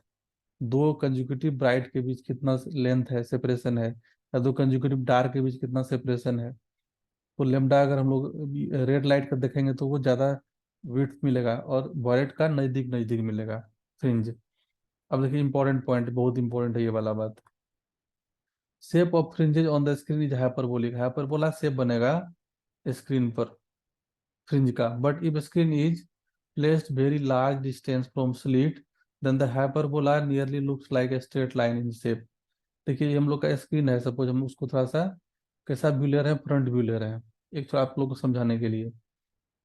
दो कंजुगेटिव ब्राइट के बीच कितना लेंथ है, सेपरेशन है, या दो कंजुगेटिव डार्क के बीच कितना सेपरेशन है। तो लेमडा अगर हम लोग रेड लाइट का देखेंगे तो वो ज्यादा विड्थ मिलेगा और वॉयलेट का नजदीक नजदीक मिलेगा फ्रिंज। अब देखिए इंपॉर्टेंट पॉइंट, बहुत इंपॉर्टेंट है ये वाला बात, shape of fringes on the screen is hyperbolic, hyperbola shape बनेगा स्क्रीन पर फ्रिंज का, but if screen is placed very large distance from slit then the hyperbola nearly looks like a straight line in shape. देखिए ये हम लोग का screen है, suppose हम उसको थोड़ा सा कैसा व्यू ले रहे हैं, फ्रंट व्यू ले रहे हैं, एक थोड़ा आप लोग को समझाने के लिए,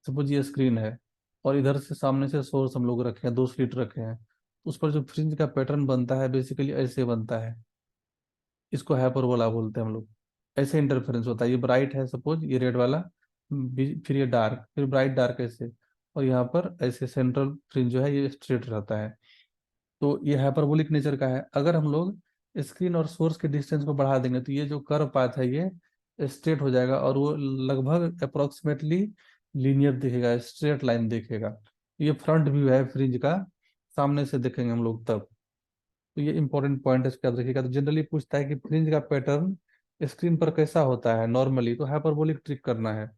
सपोज ये स्क्रीन है और इधर से सामने से सोर्स हम लोग रखे हैं, दो स्लिट रखे हैं, उस पर जो फ्रिंज का पैटर्न बनता है बेसिकली ऐसे बनता है, इसको हाइपरबोला बोलते हैं हम लोग। ऐसे इंटरफेरेंस होता है, ये ब्राइट है सपोज, ये रेड वाला, फिर ये डार्क, फिर ब्राइट डार्क, ऐसे। और यहाँ पर ऐसे सेंट्रल फ्रिंज जो है ये स्ट्रेट रहता है। तो ये हाइपरबोलिक नेचर का है। अगर हम लोग स्क्रीन और सोर्स के डिस्टेंस को बढ़ा देंगे तो ये जो कर्व पाथ है ये स्ट्रेट हो जाएगा और वो लगभग अप्रोक्सीमेटली लीनियर दिखेगा, स्ट्रेट लाइन दिखेगा। ये फ्रंट व्यू है फ्रिंज का, सामने से देखेंगे हम लोग तब। तो ये इंपॉर्टेंट पॉइंट है, इसका याद रखिएगा। तो जनरली पूछता है कि फ्रिंज का पैटर्न स्क्रीन पर कैसा होता है नॉर्मली, तो हाइपरबोलिक ट्रिक करना है।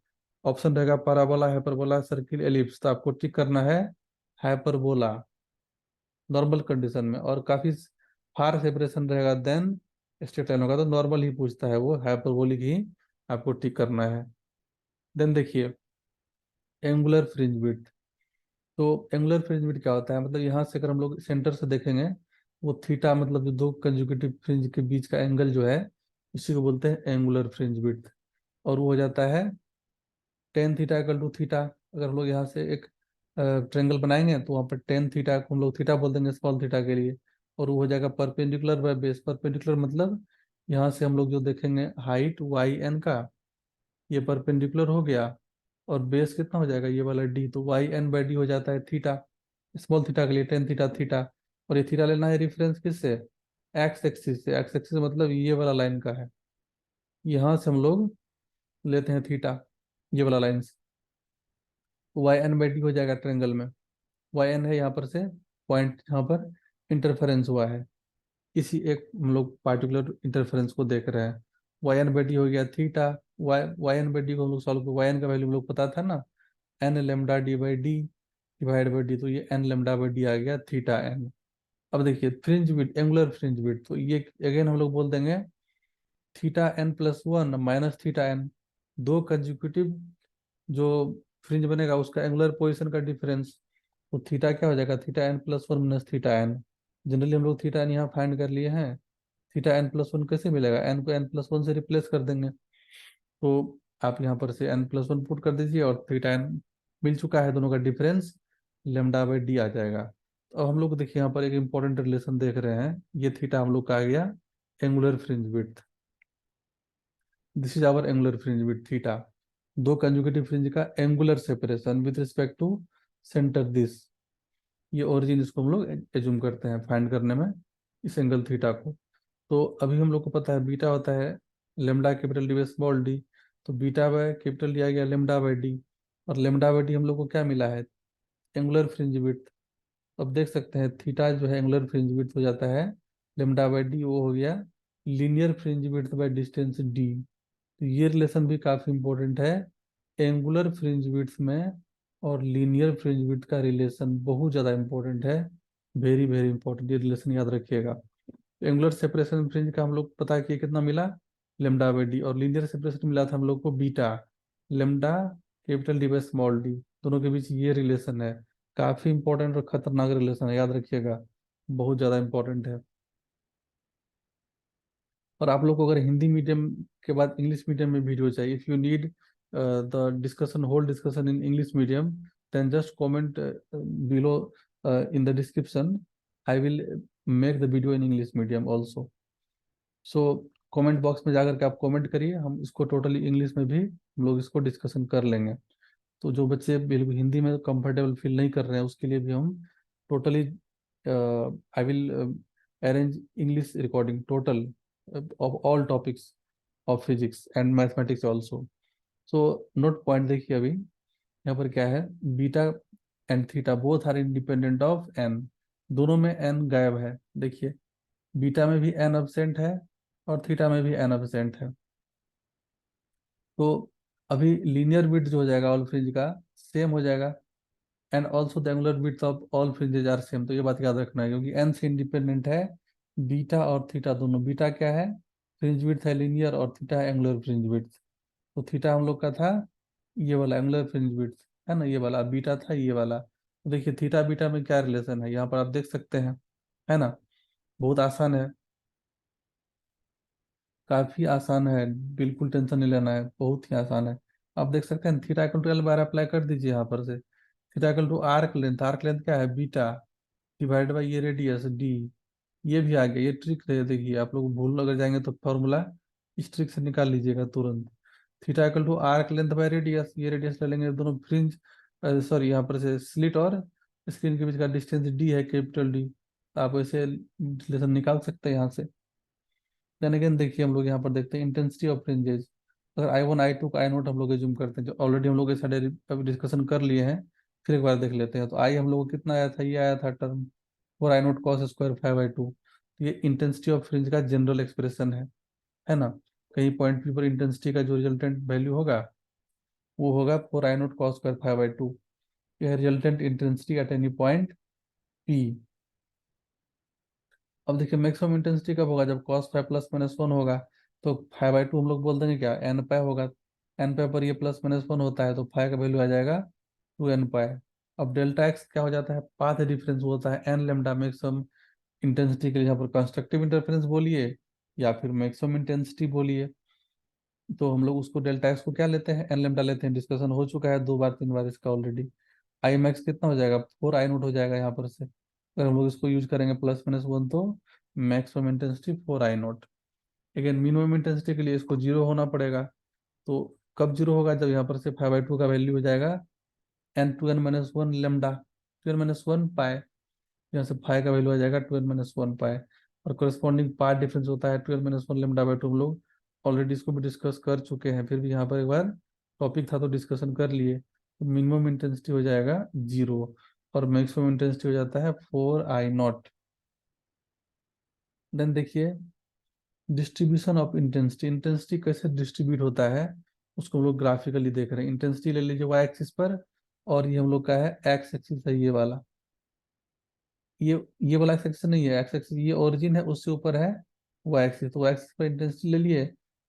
ऑप्शन रहेगा पैराबोला, हाइपरबोला, सर्किल, एलिप्स। तो आपको ट्रिक करना है हाइपरबोला नॉर्मल कंडीशन में, और काफी फार सेपरेशन रहेगा देन स्ट्रेट लाइन होगा तो नॉर्मल ही पूछता है, वो हाइपरबोलिक ही आपको टिक करना है। देन देखिए एंगुलर फ्रिंज विड्थ। तो एंगुलर फ्रिंज विड्थ क्या होता है, मतलब यहाँ से अगर हम लोग सेंटर से देखेंगे, वो थीटा मतलब जो दो कंजुगेटिव फ्रिंज के बीच का एंगल जो है इसी को बोलते हैं एंगुलर फ्रिंज विड्थ। और वो हो जाता है tan theta equal to theta. अगर हम लोग यहाँ से एक ट्रेंगल बनाएंगे तो वहाँ पर टेन थीटा को हम लोग थीटा बोल देंगे स्मॉल थीटा के लिए। और वो हो जाएगा परपेंडिकुलर बाय बेस। परपेंडिकुलर मतलब यहाँ से हम लोग जो देखेंगे हाइट वाई एन का, ये परपेंडिकुलर हो गया। और बेस कितना हो जाएगा ये वाला डी, तो वाई एन बाई डी हो जाता है थीटा, स्मॉल थीटा के लिए टेन थीटा थीटा। और ये थीटा लेना है रेफरेंस किससे, एक्स एक्सिस से। एक्स एक्सिस मतलब ये वाला लाइन का है, यहाँ से हम लोग लेते हैं थीटा, ये वाला line. Y n by d हो जाएगा ट्रेंगल में। वाई एन है यहाँ पर से पॉइंट जहाँ पर इंटरफेरेंस हुआ है, इसी एक हम लोग पार्टिकुलर इंटरफेरेंस को देख रहे हैं। वाई एन बाई डी हो गया theta. Y y n by d को हम लोग सॉल्व, वाई एन का वैल्यू हम लोग पता था ना, n lambda d by d divide by d. तो ये एन लेमडा बाई डी आ गया थीटा एन। अब देखिए fringe width, angular fringe width, तो ये अगेन हम लोग बोल देंगे theta n plus one minus theta n. दो कंजिक्यूटिव जो फ्रिंज बनेगा उसका एंगुलर पोजीशन का डिफरेंस, तो थीटा क्या हो जाएगा, theta n plus one minus theta n. Generally हम लोग थीटा एन यहाँ फाइंड कर लिए हैं। थीटा एन प्लस वन कैसे मिलेगा, एन को एन प्लस वन से रिप्लेस कर देंगे। तो आप यहाँ पर से एन प्लस वन पुट कर दीजिए और थीटा एन मिल चुका है, दोनों का डिफरेंस लेमडा बाई डी आ जाएगा। तो अब हम लोग देखिए यहाँ पर एक इंपॉर्टेंट रिलेशन देख रहे हैं, ये थीटा हम लोग का आ गया angular fringe width. This is our angular fringe width theta. दो कंजुगेटिव फ्रिंज का angular separation with respect to centre this, ये ओरिजिन इसको हम लोग एज्यूम करते हैं फाइंड करने में इस एंगल थीटा को। तो अभी हम लोग को पता है बीटा होता है lambda capital D by small D. तो बीटा बाय कैपिटल डी आ गया लेमडा बाई डी, और लेमडा बाई डी हम लोग को क्या मिला है, एंगुलर फ्रिंज विड्थ। अब देख सकते हैं थीटा जो है एंगुलर फ्रिंज विड्थ हो जाता है लेमडा बाई डी, वो हो गया linear fringe width by distance D. तो ये रिलेशन भी काफी इंपॉर्टेंट है एंगुलर फ्रिंज विड्थ में। और लीनियर फ्रिंज विड्थ का रिलेशन बहुत ज्यादा इंपॉर्टेंट है, वेरी वेरी इंपॉर्टेंट, ये रिलेशन याद रखिएगा। एंगुलर सेपरेशन फ्रिंज का हम लोग पता किए कितना मिला, लेमडा बाई डी। और लीनियर सेपरेशन मिला था हम लोग को beta lambda capital D by small D, दोनों के बीच ये रिलेशन है। काफी इंपॉर्टेंट और खतरनाक रिलेशन है, याद रखिएगा, बहुत ज्यादा इंपॉर्टेंट है। और आप लोग को अगर हिंदी मीडियम के बाद इंग्लिश मीडियम में वीडियो चाहिए, if you need the discussion whole discussion in English medium, then just comment below in the description, I will make the video in English medium also. So comment box में जाकर के आप comment करिए, हम इसको totally English में भी हम लोग इसको डिस्कशन कर लेंगे। तो जो बच्चे बिल्कुल हिंदी में कंफर्टेबल फील नहीं कर रहे हैं उसके लिए भी हम totally I will arrange English recording total of all topics of physics and mathematics also. So note point देखिए अभी यहाँ पर क्या है, beta and theta both are independent of n. दोनों में एन गायब है, देखिए बीटा में भी एन एब्सेंट है और थीटा में भी एन एब्सेंट है। तो अभी लीनियर विड्थ जो हो जाएगा ऑल फ्रिंज का सेम हो जाएगा, and also the angular width of all fringes are same. तो ये बात याद रखना है क्योंकि एन से इंडिपेंडेंट है बीटा और थीटा दोनों। बीटा क्या है, फ्रिंज विड्थ है लीनियर, और थीटा है एंगुलर फ्रिंज विड्थ। तो थीटा हम लोग का था ये वाला एंगुलर फ्रिंज विड्थ है ना, ये वाला बीटा था ये वाला। तो देखिए थीटा बीटा में क्या रिलेशन है यहाँ पर आप देख सकते हैं, है ना, बहुत आसान है, काफी आसान है, बिल्कुल टेंशन नहीं लेना है, बहुत ही आसान है। आप देख सकते हैं theta equal to l bar apply कर दीजिए यहाँ पर से। Theta equal to arc length क्या है बीटा डिवाइड बाई ये रेडियस डी। ये भी आ गया, ये ट्रिक है, देखिए आप लोग भूल अगर जाएंगे तो फॉर्मूला इस ट्रिक से निकाल लीजिएगा तुरंत। Theta equal to arc length by radius, ये रेडियस ले लेंगे दोनों फ्रिंज सॉरी यहाँ पर से स्लिट और स्क्रीन के बीच का डिस्टेंस डी है, कैपिटल डी। आप ऐसे रिलेशन निकाल सकते हैं यहाँ से। देन अगेन देखिए, हम लोग यहाँ पर देखते हैं इंटेंसिटी ऑफ फ्रिंजेस। अगर I1 I2 का I0 हम लोग जूम करते हैं, जो ऑलरेडी हम लोग सारे डिस्कशन कर लिए हैं, फिर एक बार देख लेते हैं। तो आई हम लोग को कितना आया था, ये आया था टर्म और I0 कॉस स्क्वायर 5/2। तो ये इंटेंसिटी ऑफ फ्रिंज का जनरल एक्सप्रेशन है ना। कहीं पॉइंट पी पर इंटेंसिटी का जो रिजल्टेंट वैल्यू होगा वो होगा 4I0 कॉस स्क्वायर 5/2। यह resultant intensity at any point P. अब देखिए मैक्सिमम इंटेंसिटी कब होगा, जब cos five plus minus one होगा। तो 5/2 हम लोग बोल देंगे क्या, एन पाई होगा। एन पाई पर ये प्लस माइनस वन होता है, तो फाइव का वैल्यू आ जाएगा 2n पाई। अब डेल्टा एक्स क्या हो जाता है, पाथ डिफरेंस होता है एन लेमडा। मैक्सिमम इंटेंसिटी के लिए यहाँ पर कंस्ट्रक्टिव इंटरफेरेंस बोलिए या फिर मैक्सिमम इंटेंसिटी बोलिए। तो हम लोग उसको डेल्टा एक्स को क्या लेते हैं, एन लेमडा लेते हैं। डिस्कशन हो चुका है 2 बार 3 बार इसका ऑलरेडी। आई मैक्स कितना हो जाएगा, 4I0 हो जाएगा यहाँ पर से। अगर हम लोग इसको यूज करेंगे प्लस माइनस वन, तो maximum intensity 4I0। Again minimum intensity के लिए इसको जीरो होना पड़ेगा। तो कब जीरो होगा, जब यहाँ पर से 5/2 का वैल्यू हो जाएगा n2n-1 लेमडा 2n-1 पाई। यहाँ से फाइव का वैल्यू आ जाएगा 2n-1 पाई। और कोरिस्पॉन्डिंग पार्ट डिफरेंस होता है 2n-1 लेमडा/2। हम लोग ऑलरेडी इसको भी डिस्कस कर चुके हैं, फिर भी यहाँ पर एक बार टॉपिक था तो डिस्कशन कर लिए। तो मिनिमम इंटेंसिटी हो जाएगा जीरो और मैक्सिमम इंटेंसिटी हो जाता है 4I0। देन देखिए डिस्ट्रीब्यूशन ऑफ इंटेंसिटी। इंटेंसिटी कैसे डिस्ट्रीब्यूट होता है उसको हम लोग ग्राफिकली देख रहे हैं। इंटेंसिटी ले लीजिए वाई एक्सिस पर, और ये हम लोग का है एक्स एक्सिस है ये वाला। ये वाला एक्स एक्सिस नहीं है, एक्स एक्सिस ये ओरिजिन है, उससे ऊपर है वाई एक्सिस। तो वाई एक्सिस पर इंटेंसिटी ले लिए,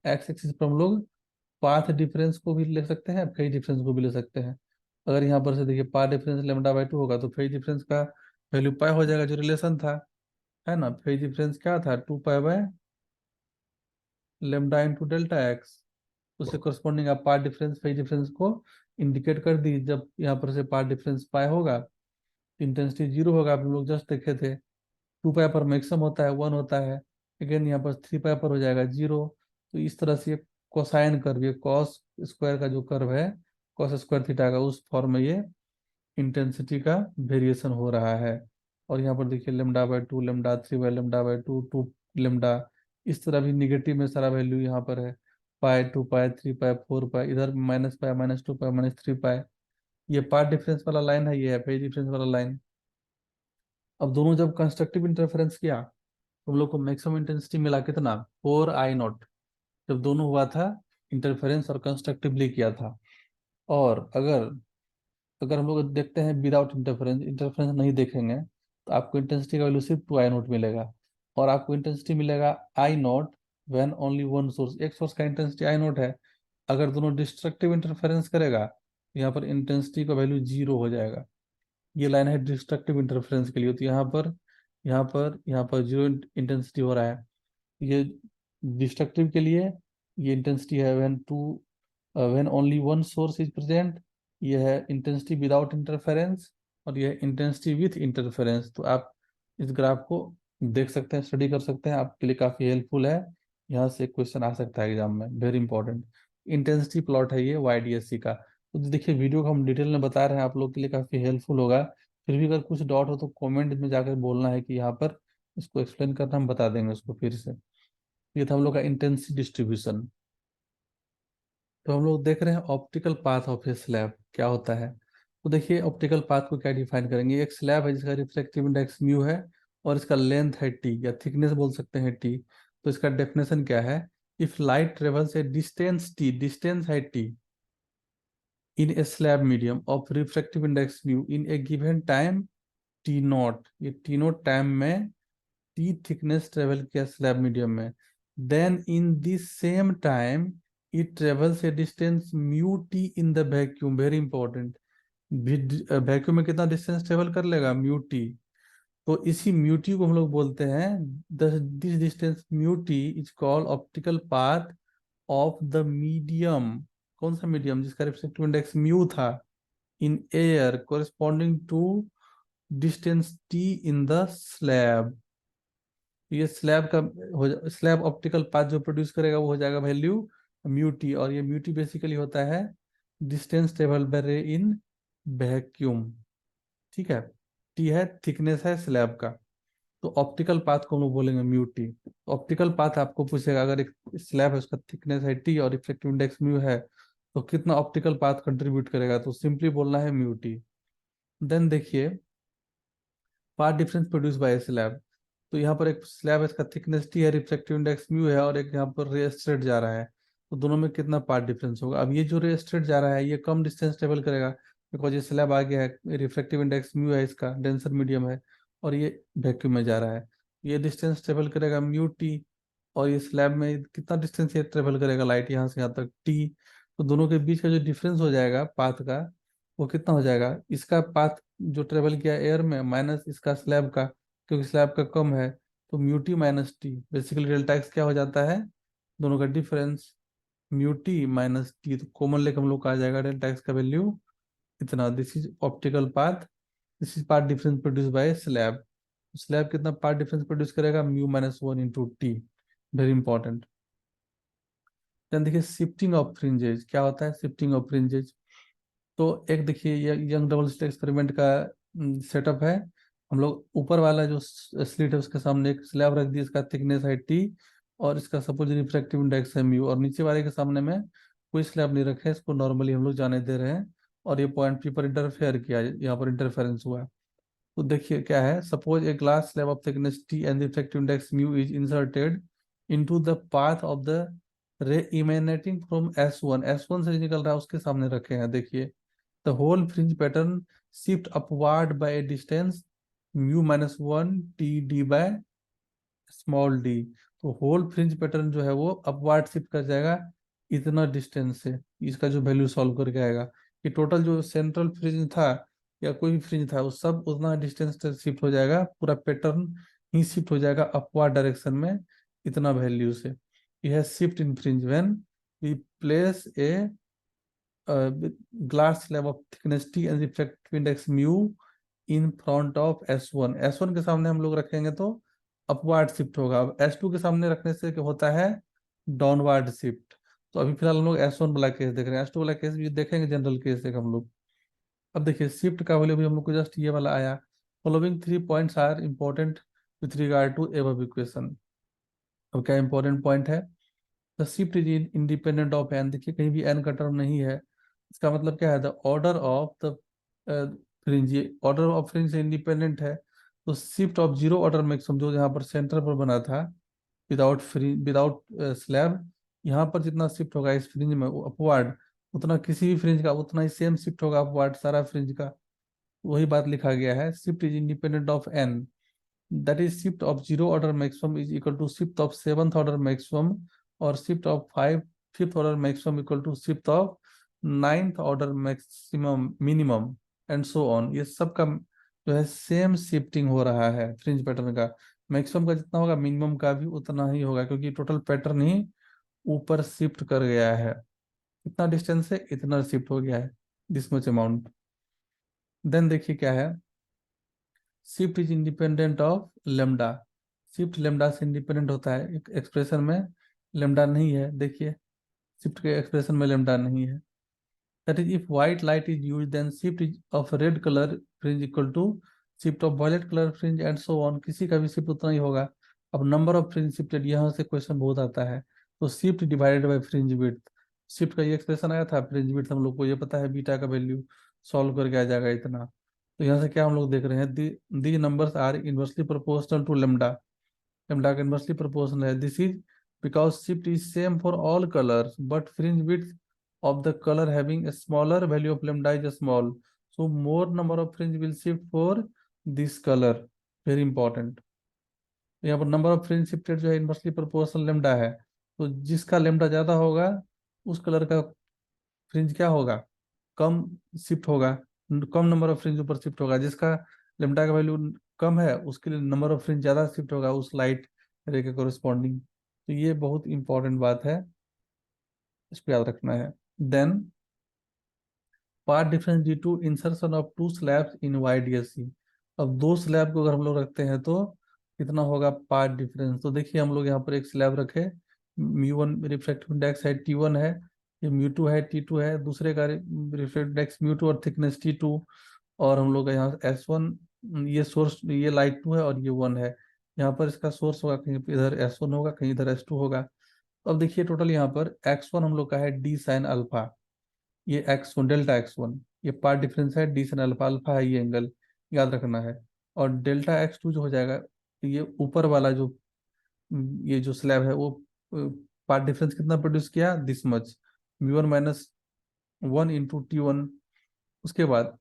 एक्स एक्सिस पर हम लोग पाथ डिफरेंस को भी ले सकते हैं, फेज डिफरेंस को भी ले सकते हैं। अगर यहाँ पर से देखिए पाथ डिफरेंस लेमडा/2 होगा, तो फेज डिफरेंस का वैल्यू पाई हो जाएगा, जो रिलेशन था, है ना। फेज डिफरेंस क्या था, 2 पाई/λ × डेल्टा एक्स। उससे करस्पॉन्डिंग आप पार्ट डिफरेंस फेज डिफरेंस को इंडिकेट कर दी। जब यहाँ पर से पार्ट डिफरेंस पाई होगा, इंटेंसिटी जीरो होगा। आप लोग जस्ट देखे थे 2 पाई पर मैक्सिमम होता है 1 होता है। अगेन यहाँ पर 3 पाई पर हो जाएगा जीरो। तो इस तरह से ये कोसाइन कर्व, ये कॉस स्क्वायर का जो कर्व है, कॉस स्क्वायर थीटा का, उस फॉर्म में ये इंटेंसिटी का वेरिएशन हो रहा है। और यहाँ पर देखिए λ/2, λ3/λ/2, 2 इस तरह भी निगेटिव में सारा वैल्यू यहाँ पर है। पाई, 2 पाई, 3 पाई, 4 पाई, इधर -पाई, -2 पाई, -3 पाई। ये पार्ट डिफरेंस वाला लाइन है, ये है फेज डिफरेंस वाला लाइन। अब दोनों जब कंस्ट्रक्टिव इंटरफेरेंस किया तो हम लोग को मैक्सिमम इंटेंसिटी मिला कितना, 4I0। जब दोनों हुआ था इंटरफेरेंस और कंस्ट्रक्टिवली किया था। और अगर अगर हम लोग देखते हैं विदाउट इंटरफेरेंस, इंटरफेरेंस नहीं देखेंगे, तो आपको इंटेंसिटी का वैल्यू सिर्फ 2I0 मिलेगा। और आपको इंटेंसिटी मिलेगा I0 when only one source, एक सोर्स का इंटेंसिटी I0 है। अगर दोनों डिस्ट्रक्टिव इंटरफेरेंस करेगा, यहाँ पर इंटेंसिटी का वैल्यू जीरो हो जाएगा। ये लाइन है डिस्ट्रक्टिव इंटरफेरेंस के लिए। तो यहाँ पर जीरो इंटेंसिटी हो रहा है। ये डिस्ट्रक्टिव के लिए ये इंटेंसिटी है when only one source is present. ये है इंटेंसिटी विदाउट इंटरफेरेंस, और ये इंटेंसिटी विथ इंटरफेरेंस। तो आप इस ग्राफ को देख सकते हैं, स्टडी कर सकते हैं, आपके लिए काफ़ी हेल्पफुल है। यहाँ से क्वेश्चन आ सकता है एग्जाम में, वेरी इंपॉर्टेंट। इंटेंसिटी प्लॉट है ये YDSC का। तो देखिए वीडियो को हम डिटेल में बता रहे हैं, आप लोग के लिए काफ़ी हेल्पफुल होगा। फिर भी अगर कुछ डाउट हो तो कमेंट में जाकर बोलना है कि यहाँ पर इसको एक्सप्लेन करना, हम बता देंगे उसको फिर से। ये था हम लोग का इंटेंसिटी डिस्ट्रीब्यूशन। तो हम लोग देख रहे हैं optical path of A slab क्या होता है। तो देखिए ऑप्टिकल पाथ को क्या डिफाइन करेंगे। एक स्लैब है जिसका रिफ्लेक्टिव इंडेक्स म्यू है, और इसका लेंथ है टी, या थिकनेस बोल सकते हैं टी। तो इसका डेफिनेशन क्या है, if light travels a distance t, distance है t, in a slab medium of reflective index mu in a given time T0, ये T0 टाइम में टी थिकनेस ट्रेवल किया स्लैब मीडियम में, then in this same time it travels a distance mu t in the vacuum. Very important, vacuum में कितना distance travel कर लेगा, mu T. तो इसी म्यू टी को हम लोग बोलते हैं, this distance mu t is called optical path of the medium. कौन सा मीडियम, जिसका रिफ्लेक्टिव इंडेक्स म्यू था, in air corresponding to distance t in the slab. ये स्लैब का स्लैब ऑप्टिकल पाथ जो प्रोड्यूस करेगा वो हो जाएगा वैल्यू म्यू टी। और ये म्यू टी बेसिकली होता है डिस्टेंस ट्रेवल बाय रे इन वैक्यूम, ठीक है। टी है थिकनेस है स्लैब का, तो ऑप्टिकल पाथ को हम लोग बोलेंगे म्यू टी। ऑप्टिकल पाथ आपको पूछेगा, अगर एक स्लैब है उसका थिकनेस है टी और रिफ्रैक्टिव इंडेक्स म्यू है, तो कितना ऑप्टिकल पाथ कंट्रीब्यूट करेगा, तो सिंपली बोलना है म्यू टी। देन देखिए path difference produce by slab. तो यहाँ पर एक स्लैब है, इसका थिकनेस टी है, रिफ्रैक्टिव इंडेक्स म्यू है, और एक यहाँ पर रे स्ट्रेट जा रहा है, तो दोनों में कितना पाथ डिफरेंस होगा। अब ये जो रे स्ट्रेट जा रहा है ये कम डिस्टेंस ट्रेवल करेगा, बिकॉज ये स्लैब आ गया है, रिफ्रैक्टिव इंडेक्स म्यू है, इसका डेंसर मीडियम है, और ये वैक्यूम में जा रहा है, ये डिस्टेंस ट्रेवल करेगा म्यू टी। और ये स्लैब में कितना डिस्टेंस ये ट्रेवल करेगा लाइट यहाँ से यहाँ तक टी। तो दोनों के बीच का जो डिफरेंस हो जाएगा पाथ का, वो कितना हो जाएगा, इसका पाथ जो ट्रेवल किया एयर में माइनस इसका स्लैब का, क्योंकि स्लैब का कम है, तो mu t minus t, basically delta x क्या हो जाता है, दोनों का difference mu t minus t. तो कॉमन लेकर हम लोग का आ जाएगा डेल्टा एक्स का वैल्यू इतना। This is optical path, this is path difference produce by slab. Slab कितना पाथ डिफरेंस प्रोड्यूस करेगा, mu minus one into t, very important. Then देखिए शिफ्टिंग ऑफ फ्रिंजेज क्या होता है, शिफ्टिंग ऑफ फ्रिंजेज। तो एक देखिए ये यंग डबल स्लिट एक्सपेरिमेंट का सेटअप है। हम लोग ऊपर वाला जो स्लिट है उसके सामने एक स्लैब रख दिया, इसका थिकनेस है टी, और इसका सपोज रिफ्रैक्टिव इंडेक्स है म्यू, और नीचे वाले के सामने में कोई स्लैब नहीं रखे, इसको नॉर्मली हम लोग जाने दे रहे हैं, और ये पॉइंट पी पर इंटरफेयर किया, यहाँ पर इंटरफेरेंस हुआ। तो देखिए क्या है, suppose a glass slab of thickness t and refractive index mu is inserted into the path of the ray emanating from S one, S one से निकल रहा है उसके सामने रखे हैं। देखिए the whole fringe pattern shift upward by a distance mu minus one T D by small D. तो होल फ्रिंज पैटर्न जो है वो अपवार्ड शिफ्ट कर जाएगा इतना डिस्टेंस से, इसका जो वैल्यू सॉल्व करके आएगा कि टोटल जो सेंट्रल फ्रिंज था या कोई भी फ्रिंज था वो सब उतना डिस्टेंस से शिफ्ट हो जाएगा, पूरा पैटर्न ही शिफ्ट हो जाएगा अपवार्ड डायरेक्शन में इतना वैल्यू से। यह shift in fringe when we place a glass slab of thickness t and refractive index mu in front of s one, S one के सामने हम लोग रखेंगे तो अपवार्ड शिफ्ट होगा। अब एस टू के सामने रखने से क्या होता है, डाउनवर्ड शिफ्ट। तो अभी फिलहाल हम लोग एस वन वाला केस देख रहे हैं, एस टू वाला केस भी देखेंगे, जनरल केस एक हम लोग। अब देखिए शिफ्ट का वैल्यू भी हम लोग को जस्ट ये वाला आया, following three points are important with regard to above equation. अब क्या इंपॉर्टेंट पॉइंट है, the shift is independent of n. देखिए कहीं भी एन का टर्म नहीं है, इसका मतलब क्या है, the order of the fringe, ये ऑर्डर ऑफ फ्रिंज से इंडिपेंडेंट है। तो shift of zero order maximum जो यहाँ पर सेंटर पर बना था विदाउट फ्री विदाउट स्लैब, यहाँ पर जितना शिफ्ट होगा इस फ्रिंज में अपवार्ड, उतना किसी भी फ्रिंज का उतना ही सेम शिफ्ट होगा अपवार्ड सारा फ्रिंज का। वही बात लिखा गया है, shift is independent of n, that is shift of zero order maximum is equal to shift of seventh order maximum, और shift of fifth order maximum equal to shift of ninth order maximum minimum and so on। ये सब का जो है same shifting हो रहा है fringe pattern का, मैक्सिमम का जितना होगा मिनिमम का भी उतना ही होगा, क्योंकि टोटल पैटर्न ही ऊपर शिफ्ट कर गया है, इतना डिस्टेंस से इतना शिफ्ट हो गया है दिस मच अमाउंट। देन देखिए क्या है, shift is independent of lambda, shift lambda से इंडिपेंडेंट होता है, एक एक्सप्रेशन में लेमडा नहीं है, देखिए शिफ्ट के एक्सप्रेशन में लेमडा नहीं है। That is if white light is use then shift is of red colour fringe equal to shift of violet colour fringe and so on, किसी का भी शिफ्ट उतना ही होगा। अब नंबर ऑफ फ्रिंज शिफ्टेड, यहाँ से क्वेश्चन बहुत आता है, तो shift divided by fringe width, shift का ये एक्सप्रेशन आया था, फ्रिंज विड्थ हम लोग को ये पता है बीटा का वैल्यू सॉल्व करके आ जाएगा इतना। तो यहाँ से क्या हम लोग देख रहे हैं, the numbers are inversely proportional to lambda, lambda का इनवर्सली प्रोपोर्शनल है। This is because shift is same for all colours but fringe width of the color having a smaller value of lambda is small, so more number of fringe will shift for this color, very important। यहाँ पर number of fringe shifted जो है inversely proportional lambda है, तो जिसका lambda ज्यादा होगा उस कलर का फ्रिंज क्या होगा, कम शिफ्ट होगा, कम नंबर ऑफ फ्रिंज ऊपर शिफ्ट होगा। जिसका लेमडा का वैल्यू कम है उसके लिए नंबर ऑफ फ्रिंज ज्यादा शिफ्ट होगा उस लाइट रे के कोरिस्पॉन्डिंग। तो ये बहुत इंपॉर्टेंट बात है, इसको याद रखना है। Then path difference due to insertion of two slabs in YDSC। अब दो स्लैब को अगर हम लोग रखते हैं तो कितना होगा पार्ट डिफरेंस। तो देखिए हम लोग यहाँ पर एक स्लैब रखे, म्यू वन रिफ्रैक्टिव इंडेक्स है T1 है, ये म्यू 2 है, T2 है, दूसरे का रिफ्लेक्टेड इंडेक्स म्यू 2 और थिकनेस T2। और हम लोग का यहाँ S1, ये सोर्स, ये लाइट 2 है और ये 1 है। यहाँ पर इसका सोर्स होगा, कहीं पे इधर S1 होगा, कहीं इधर S2 होगा। अब देखिए टोटल यहाँ पर X1 हम लोग का है डी साइन अल्फा, ये X1 डेल्टा X1, ये पार्ट डिफरेंस है डी साइन अल्फा, अल्फा है ये एंगल, याद रखना है। और डेल्टा X2 जो हो जाएगा, ये ऊपर वाला जो ये जो स्लैब है वो पार्ट डिफरेंस कितना प्रोड्यूस किया, दिस मच, μ1 - 1 × T1। उसके बाद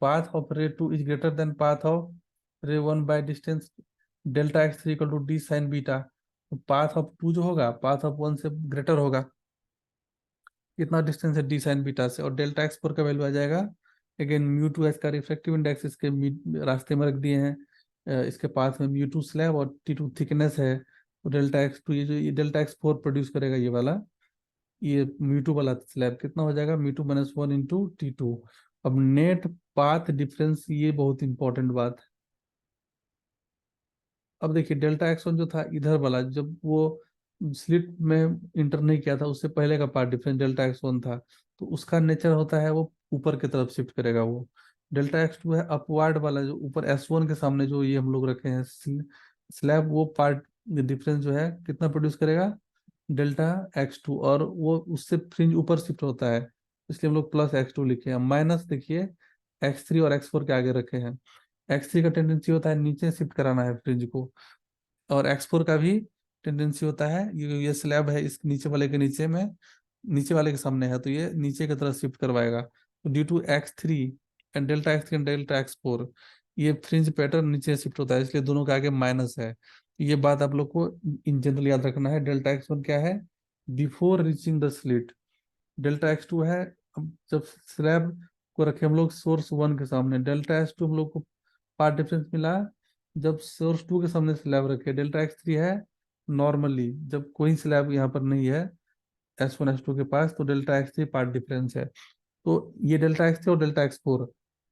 path of ray 2 is greater than path of ray 1 by distance delta X3 equal to d sine beta. तो पाथ ऑफ 2 जो होगा पाथ ऑफ 1 से ग्रेटर होगा, कितना डिस्टेंस है डी साइन बीटा से। और डेल्टा X4 का वैल्यू आ जाएगा, अगेन म्यू 2 का रिफ्लेक्टिव इंडेक्स इसके रास्ते में रख दिए हैं, इसके पास में म्यू 2 स्लैब और T2 थिकनेस है। तो डेल्टा X2, ये डेल्टा X4 प्रोड्यूस करेगा ये वाला, ये म्यू 2 वाला स्लैब कितना हो जाएगा, μ2 - 1 × T2। अब नेट पाथ डिफरेंस, ये बहुत इंपॉर्टेंट बात है। अब देखिए डेल्टा X1 जो था इधर वाला, जब वो स्लिट में इंटर नहीं किया था, उससे पहले का पार्ट डिफरेंस डेल्टा X1 था, तो उसका नेचर होता है वो ऊपर की तरफ शिफ्ट करेगा वो। डेल्टा X2 है अपवार्ड वाला, जो ऊपर S1 के सामने जो ये हम लोग रखे हैं स्लैब, वो पार्ट डिफरेंस जो है कितना प्रोड्यूस करेगा, डेल्टा X2, और वो उससे फ्रिंज ऊपर शिफ्ट होता है, इसलिए हम लोग +X2 लिखे हैं। माइनस देखिए X3 और X4 के आगे रखे हैं। X3 का टेंडेंसी होता है नीचे शिफ्ट कराना है फ्रिंज को, और X4 का भी टेंडेंसी होता है, ये स्लैब है इस नीचे वाले के नीचे में, नीचे वाले के सामने है तो ये नीचे की तरफ शिफ्ट करवाएगा। तो due to X3 and delta X3 and delta X4, ये फ्रिंज पैटर्न नीचे शिफ्ट होता है, इसलिए दोनों के आगे माइनस है। ये बात आप लोग को इन जनरल याद रखना है। डेल्टा X1 क्या है, before reaching the slit. Delta X2 है, अब जब स्लैब को रखे हम लोग सोर्स 1 के सामने, डेल्टा S2 हम लोग को पार्ट डिफरेंस मिला जब सोर्स 2 के सामने स्लैब रखे। डेल्टा X3 है नॉर्मली, जब कोई स्लैब यहाँ पर नहीं है S1 S2 के पास, तो डेल्टा X3 पार्ट डिफरेंस है। तो ये डेल्टा X3 और डेल्टा X4,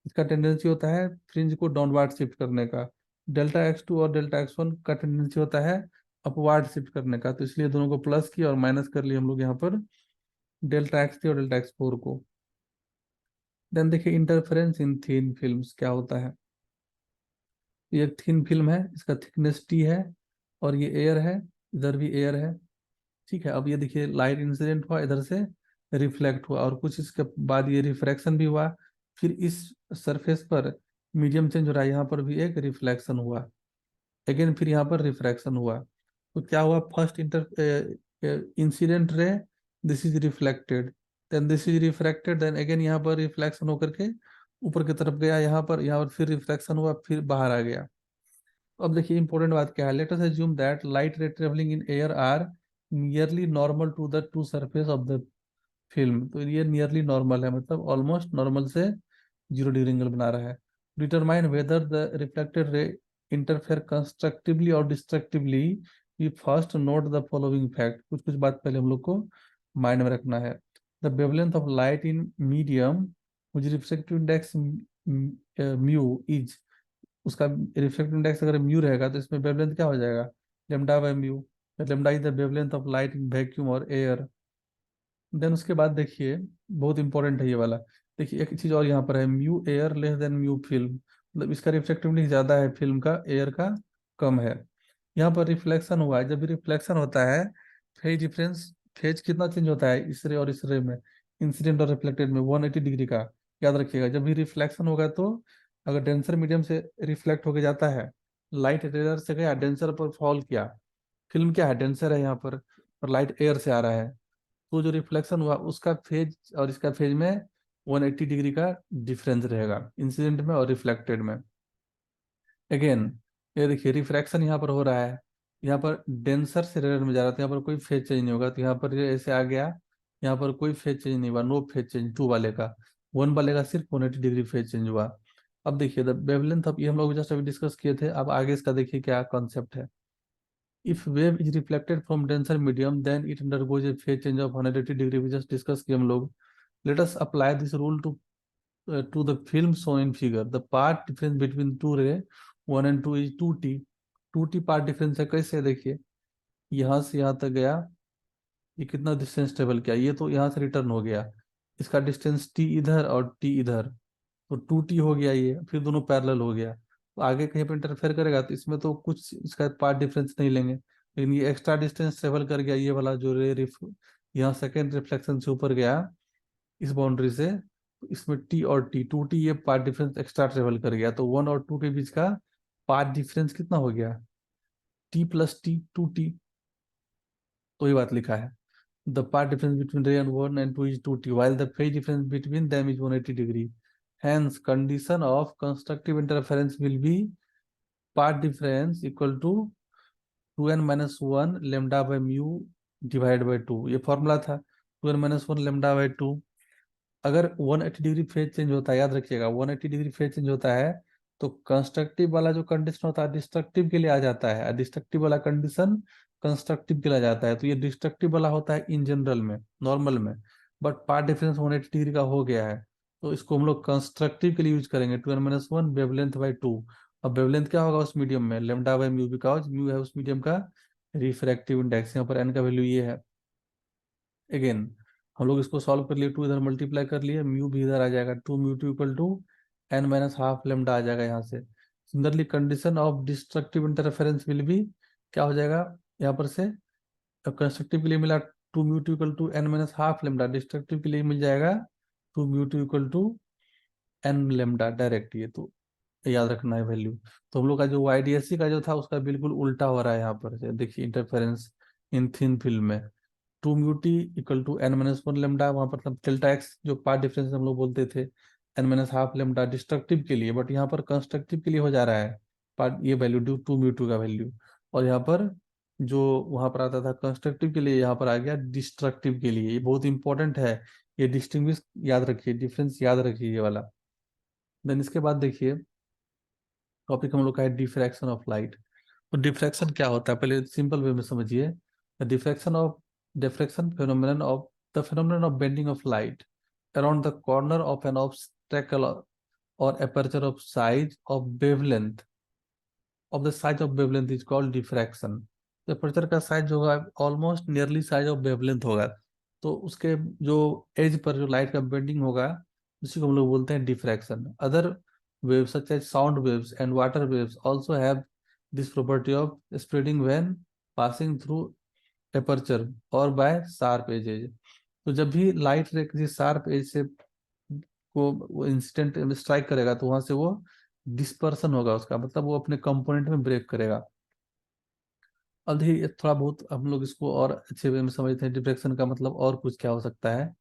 इसका टेंडेंसी होता है फ्रिंज को डाउनवर्ड शिफ्ट करने का। डेल्टा X2 और डेल्टा X1 का टेंडेंसी होता है अपवार्ड शिफ्ट करने का, तो इसलिए दोनों को प्लस किया और माइनस कर लिया हम लोग यहाँ पर डेल्टा X3 और डेल्टा X4 को। देन देखिए इंटरफेरेंस इन थिन फिल्म्स क्या होता है। ये एक थिन फिल्म है, इसका थिकनेस T है, और ये एयर है, इधर भी एयर है। ठीक है, अब ये देखिए लाइट इंसिडेंट हुआ, इधर से रिफ्लेक्ट हुआ, और कुछ इसके बाद ये रिफ्रैक्शन भी हुआ, फिर इस सरफेस पर मीडियम चेंज हो रहा है, यहाँ पर भी एक रिफ्लेक्शन हुआ, अगेन फिर यहाँ पर रिफ्रैक्शन हुआ। तो क्या हुआ, first incident ray, this is reflected, then this is refracted, then again यहाँ पर रिफ्लेक्शन होकर के ऊपर की तरफ गया, यहाँ पर फिर रिफ्लेक्शन हुआ, फिर बाहर आ गया। अब देखिए इंपॉर्टेंट बात क्या है, let us assume that light ray travelling in air are nearly normal to the two surface of the film. तो ये नियरली नॉर्मल है, मतलब ऑलमोस्ट नॉर्मल से 0 डिग्री एंगल बना रहा है। Determine whether the reflected ray interfere constructively और destructively, we first note the following fact. कुछ कुछ बात पहले हम लोग को माइंड में रखना है। The wavelength of light in medium which refractive index mu is, उसका रिफ्लेक्टिव इंडेक्स अगर म्यू रहेगा तो इसमें वेवलेंथ क्या हो जाएगा, λ/μ। Lambda is the wavelength of light in vacuum और एयर। देन उसके बाद देखिए बहुत इंपॉर्टेंट है ये वाला, देखिए एक चीज और यहाँ पर है, mu air less than mu film, मतलब इसका रिफ्लेक्टिव इंडेक्स ज्यादा है फिल्म का, एयर का कम है। यहाँ पर रिफ्लेक्शन हुआ है, जब भी रिफ्लेक्शन होता है फेज डिफरेंस, फेज कितना चेंज होता है इस रे और इस रे में, इंसिडेंट और रिफ्लेक्टेड में 180 डिग्री का। याद रखिएगा जब भी रिफ्लेक्शन होगा तो अगर डेंसर मीडियम से रिफ्लेक्ट होके जाता है, लाइट रेयर से गया डेंसर पर फॉल किया, फिल्म क्या है, डेंसर है यहाँ पर, और लाइट एयर से आ रहा है, तो जो रिफ्लेक्शन हुआ उसका फेज और इसका फेज में 180 डिग्री का डिफरेंस रहेगा, इंसिडेंट में और रिफ्लेक्टेड में। अगेन ये देखिए रिफ्रैक्शन यहाँ पर हो रहा है, यहाँ पर डेंसर से रेयर में जा रहा था, यहाँ पर कोई फेज चेंज नहीं होगा, तो यहाँ पर ये ऐसे आ गया, यहाँ पर कोई फेज चेंज नहीं हुआ, नो फेज चेंज 2 वाले का, 1 वाले का सिर्फ 180 डिग्री फेज चेंज हुआ। अब देखिए द वेवलेंथ, अब ये हम लोग जस्ट अभी डिस्कस किए थे, अब आगे इसका देखिए क्या कॉन्सेप्ट है। If wave is reflected from denser medium then it undergoes a phase change of 180 degree, we just discuss किए हम लोग। Let us apply this rule to the film shown in figure. The part difference between two ray 1 and 2 is 2t। 2t path difference है, कैसे देखिए, यहाँ से यहाँ तक गया ये कितना डिस्टेंस ट्रेवल किया, ये तो यहाँ से रिटर्न हो गया, इसका डिस्टेंस टी इधर और टी इधर, तो 2t हो गया, ये फिर दोनों पैरेलल हो गया। तो आगे कहीं पर इंटरफेयर करेगा तो इसमें तो कुछ इसका पार्ट डिफरेंस नहीं लेंगे, लेकिन ये एक्स्ट्रा डिस्टेंस ट्रेवल कर गया, ये वाला जो रे रिफ यहाँ सेकेंड रिफ्लेक्शन से ऊपर गया इस बाउंड्री से, तो इसमें टी और टी 2t ये पार्ट डिफरेंस एक्स्ट्रा ट्रेवल कर गया, तो 1 और 2 के बीच का पार्ट डिफरेंस कितना हो गया, t+t 2t। तो ये बात लिखा है, the path difference between ray and 1 and 2 is 2t, while the phase difference between them is 180 degree. Hence, condition of constructive interference will be path difference equal to 2n minus 1 lambda by mu divided by 2। ये formula था, 2n minus 1 lambda by 2। अगर 180 degree phase change होता है, याद रखिएगा 180 degree phase change होता है, तो कंस्ट्रक्टिव वाला जो कंडीशन होता है डिस्ट्रक्टिव के लिए आ जाता है, डिस्ट्रक्टिव वाला कंडीशन कंस्ट्रक्टिव के लिए आ जाता है। तो ये डिस्ट्रक्टिव वाला होता है इन जनरल में, नॉर्मल में, बट पार्ट डिफरेंस 180 डिग्री का हो गया है, तो इसको हम लोग कंस्ट्रक्टिव के लिए यूज करेंगे, 2n-1 वेवलेंथ बाई 2। अब वेवलेंथ क्या होगा उस मीडियम में, lambda by mu, because mu है उस मीडियम का रिफ्रैक्टिव इंडेक्स, यहाँ पर एन का वैल्यू ये है। अगेन हम लोग इसको सॉल्व कर लिए, 2 इधर मल्टीप्लाई कर लिए, म्यू भी इधर आ जाएगा, 2 mu 2 equal to n minus half lambda आ जाएगा यहाँ से। Similarly condition of destructive interference will भी क्या हो जाएगा यहाँ पर से, कंस्ट्रक्टिव के लिए मिला 2 mu 2 equal to n minus half lambda, destructive के लिए मिल जाएगा 2 mu 2 equal to n lambda direct, ये तो याद रखना है वैल्यू। तो हम लोग का जो YDSC का जो था उसका बिल्कुल उल्टा हो रहा है यहाँ पर से, देखिए इंटरफेरेंस इन थिन फिल्म में 2 mu t equal to n-1 lambda, वहां पर डेल्टा एक्स जो पार्ट डिफरेंस हम लोग बोलते थे n minus half lambda destructive के लिए, बट यहाँ पर कंस्ट्रक्टिव के लिए हो जा रहा है पार्ट, ये वैल्यू ड्यू 2 म्यू 2 का वैल्यू, और यहाँ पर जो वहां पर आता था कंस्ट्रक्टिव के लिए यहाँ पर आ गया डिस्ट्रक्टिव के लिए। ये बहुत इंपॉर्टेंट है, ये डिस्टिंग्विश याद रखिए, डिफरेंस याद रखिए ये वाला। देन इसके बाद देखिए टॉपिक हम लोग का है डिफ्रैक्शन ऑफ लाइट। तो डिफ्रैक्शन क्या होता है पहले सिंपल वे में समझिए। Diffraction phenomenon of the phenomenon of bending of light around the corner of an obstacle or aperture of size of wavelength of the size of wavelength is called diffraction। तो aperture का size जो होगा almost nearly size of wavelength होगा, तो उसके जो as per जो light का बेंडिंग होगा उसी को हम लोग बोलते हैं diffraction. Other waves such as sound waves and water waves also have this property of spreading when passing through aperture or by sharp edges। तो जब भी लाइट रे किसी शार्प एज से को इंसिडेंट स्ट्राइक करेगा तो वहां से वो डिस्पर्सन होगा उसका, मतलब वो अपने कंपोनेंट में ब्रेक करेगा। अब देखिए ये थोड़ा बहुत हम लोग इसको और अच्छे वे में समझते हैं, डिफ्रैक्शन का मतलब और कुछ क्या हो सकता है,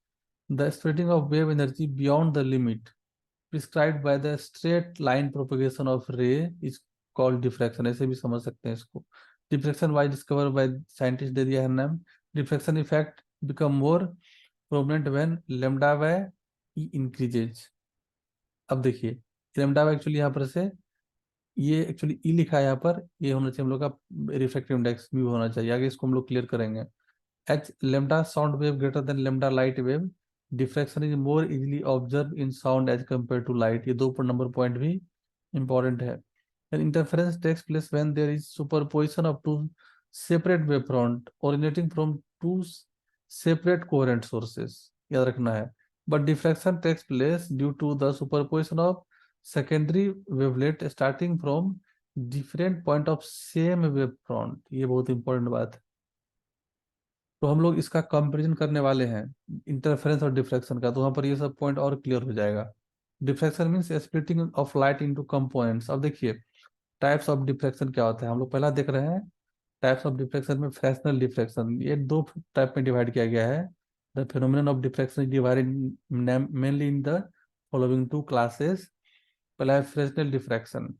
the spreading of wave energy beyond the limit prescribed by the straight line propagation of रे इज कॉल्ड डिफ्रैक्शन, ऐसे भी समझ सकते हैं इसको। Diffraction wise discover by scientist they दिया है नाम। Diffraction effect become more prominent when lambda by E increases. अब देखिए लैम्डा बाय एक्चुअली यहाँ पर से ये एक्चुअली ई लिखा है यहाँ पर, ये होना चाहिए हम लोग का रिफ्रैक्टिव इंडेक्स म्यू होना चाहिए, आगे इसको हम लोग क्लियर करेंगे। H lambda sound wave greater than lambda light wave, diffraction is more easily observe in sound as compare to light, ये 2 नंबर पॉइंट भी इंपॉर्टेंट है। Interference takes place when there is superposition of two separate wave front originating from two separate coherent sources, याद रखना है। But diffraction takes place due to the superposition of secondary wavelet starting from different point of same wave front, ये बहुत important बात है। तो हम लोग इसका कंपैरिजन करने वाले हैं इंटरफेरेंस और डिफ्रैक्शन का, तो वहां पर ये सब पॉइंट और क्लियर हो जाएगा। Diffraction means splitting of light into components. अब देखिए टाइप्स ऑफ डिफ्रैक्शन क्या होता है, हम लोग पहला देख रहे हैं टाइप्स ऑफ डिफ्रैक्शन में फ्रैक्शनल डिफ्रैक्शन, ये 2 टाइप में डिवाइड किया गया है। The phenomenon of diffraction is divided mainly in the following 2 classes. पहला है फ्रेस्नेल डिफ्रैक्शन,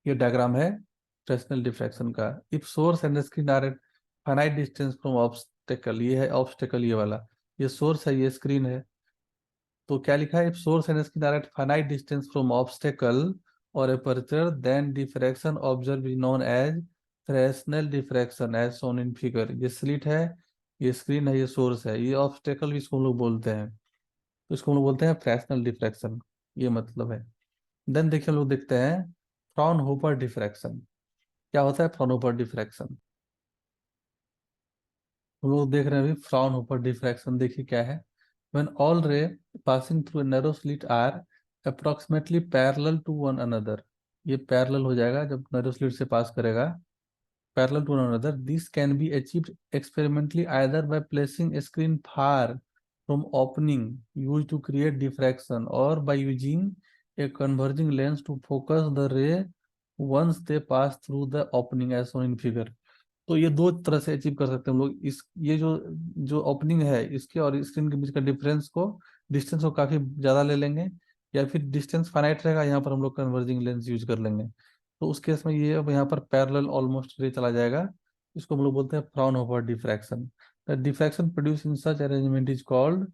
ये डायग्राम है फ्रेस्नेल डिफ्रैक्शन का। If source and screen are at finite distance from obstacle, ये है ऑब्स्टेकल ये वाला, ये सोर्स है ये स्क्रीन है। तो क्या लिखा है, if source and screen are at finite distance from obstacle और aperture then diffraction observe is known as Fresnel diffraction as shown in figure. ये स्लिट है, ये स्क्रीन है, ये सोर्स है, ये ऑब्स्टेकल भी इसको हम लोग बोलते हैं, तो इसको हम लोग बोलते हैं फ्रेस्नेल डिफ्रैक्शन, ये मतलब है। देन देखिए हम लोग देखते हैं फ्राउनहोफर डिफ्रैक्शन। क्या होता है फ्राउनहोफर डिफ्रैक्शन, हम लोग देख रहे हैं अभी फ्राउनहोफर डिफ्रैक्शन, देखिए क्या है। When all ray passing through narrow slit are approximately parallel to one another, ये पैरेलल हो जाएगा जब नैरो स्लिट से पास करेगा, parallel to one another. This can be achieved experimentally either by placing a screen far from opening used to create diffraction, or by using a converging lens to focus the ray once they pass through the opening as shown in figure. तो ये दो तरह से achieve कर सकते हैं हम लोग। इस ये जो जो ओपनिंग है इसके और स्क्रीन के बीच का डिस्टेंस को काफी ज्यादा ले लेंगे, या फिर डिस्टेंस फाइनाइट रहेगा, यहाँ पर हम लोग कन्वर्जिंग लेंस यूज कर लेंगे। तो उस केस में ये अब यहाँ पर पैरेलल ऑलमोस्ट रे चला जाएगा। इसको हम लोग बोलते हैं Fraunhofer diffraction. The diffraction produce in such arrangement is called